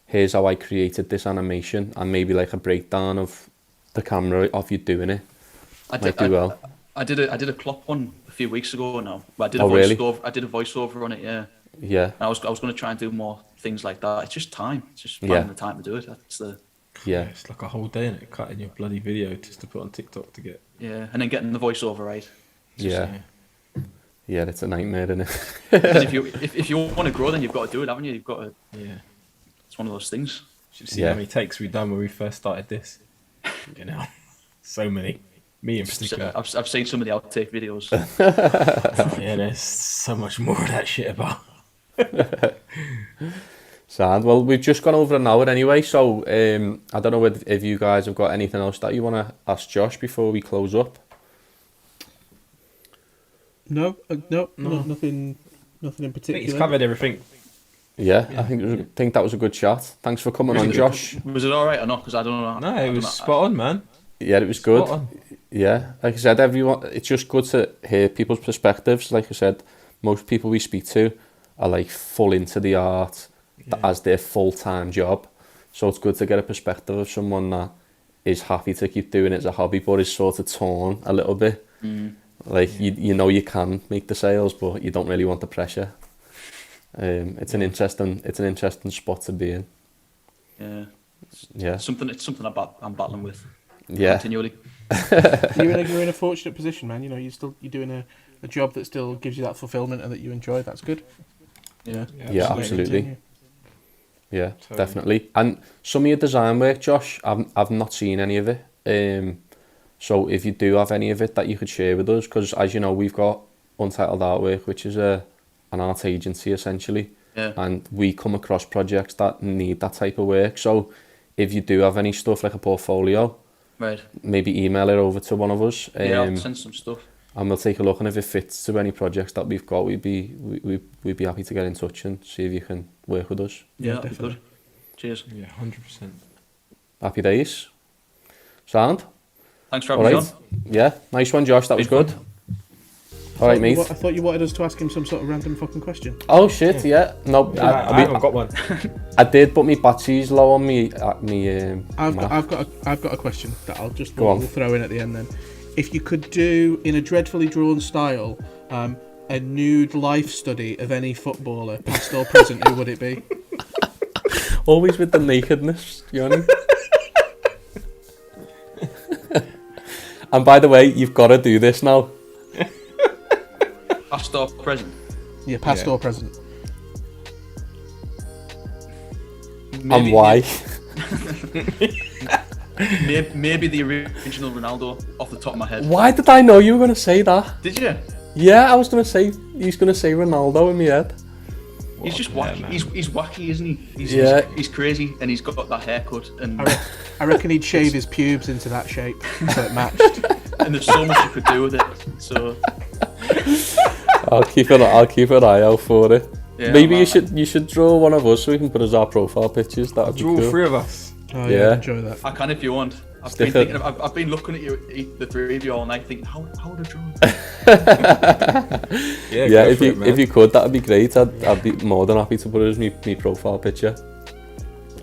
Here's how I created this animation, and maybe like a breakdown of the camera of you doing it. I did a Klopp one a few weeks ago now. I did really? I did a voiceover on it. Yeah. Yeah. And I was going to try and do more things like that. It's just time. It's just finding the time to do it. That's the. Yeah. It's like a whole day in it, cutting your bloody video just to put on TikTok to get. Yeah, and then getting the voiceover right. Yeah, it's a nightmare, isn't it? Because if you want to grow, then you've got to do it, haven't you? You've got to. Yeah. It's one of those things. Should see how many takes we've done when we first started this. You know, so many. Me in particular. I've seen some of the outtake videos. Yeah, there's so much more of that shit about. Sad. Well, we've just gone over an hour anyway, so I don't know if you guys have got anything else that you want to ask Josh before we close up. No, nothing in particular. I think he's covered everything. Yeah. I think that was a good chat. Thanks for coming on, Josh. Was it all right or not? Because I don't know. No, it was spot on, man. Yeah, it was good. Yeah, like I said, it's just good to hear people's perspectives. Like I said, most people we speak to are like full into the art as their full-time job. So it's good to get a perspective of someone that is happy to keep doing it as a hobby, but is sort of torn a little bit. Like you know you can make the sales, but you don't really want the pressure. It's an interesting spot to be in. Yeah. It's something I'm battling with. Yeah. Continually. You're in a fortunate position, man. You know, you're doing a job that still gives you that fulfillment and that you enjoy. That's good. Yeah. Yeah, absolutely. Yeah, totally. Definitely. And some of your design work, Josh, I've not seen any of it. So if you do have any of it that you could share with us, because as you know, we've got Untitled Artwork, which is an art agency essentially, and we come across projects that need that type of work. So if you do have any stuff like a portfolio Right. maybe email it over to one of us. Yeah, I'll send some stuff. And we'll take a look, and if it fits to any projects that we've got, we'd be happy to get in touch and see if you can work with us. Yeah, that'd be good. Cheers. Yeah, 100%. Happy days. Sound? Thanks for having me on. Yeah, nice one, Josh. That was good. All right, mate. I thought you wanted us to ask him some sort of random fucking question. Oh shit, yeah. No, I haven't got one. I did, but my battery's low on me. I've got a question that I'll just Go on. we'll throw in at the end then. If you could do in a dreadfully drawn style a nude life study of any footballer, past or present, who would it be? Always with the nakedness, Yoni. And by the way, you've got to do this now. Past or present? Yeah, past or present. And why? Maybe the original Ronaldo off the top of my head. Why did I know you were going to say that? Did you? Yeah, I was going to say, he's going to say Ronaldo in my head. He's just wacky. He's wacky, isn't he? He's crazy, and he's got that haircut. And I reckon he'd shave his pubes into that shape so it matched. And there's so much you could do with it. So I'll keep an eye out for it. yeah, Maybe you should draw one of us so we can put as our profile pictures. That would be Draw cool. 3 of us. Oh Yeah. yeah, enjoy that. I can if you want. I've Stick been it. thinking. I've been looking at you, the 3 of you all night, thinking, how would I draw? Yeah, if you could, that'd be great. I'd be more than happy to put it as me profile picture.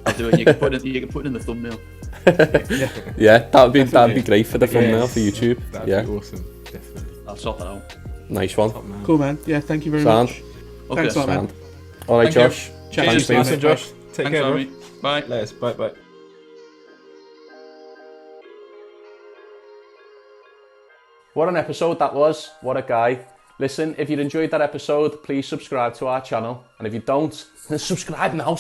I'll do it. You can put it in the thumbnail. Yeah, that'd be great for the thumbnail for YouTube. That'd Yeah, be awesome. Definitely. I'll sort that out. nice one. Top man. Cool, man. Yeah, thank you very Sound. much. Okay. Thanks a lot, man. Sound. All right, Thank you. Josh. Chat Cheers, to you Nice soon, one, mate. Josh. Take Thanks care, for bro. having me. Bye. Let's. Bye. What an episode that was. What a guy. Listen, if you enjoyed that episode, please subscribe to our channel. And if you don't, then subscribe now.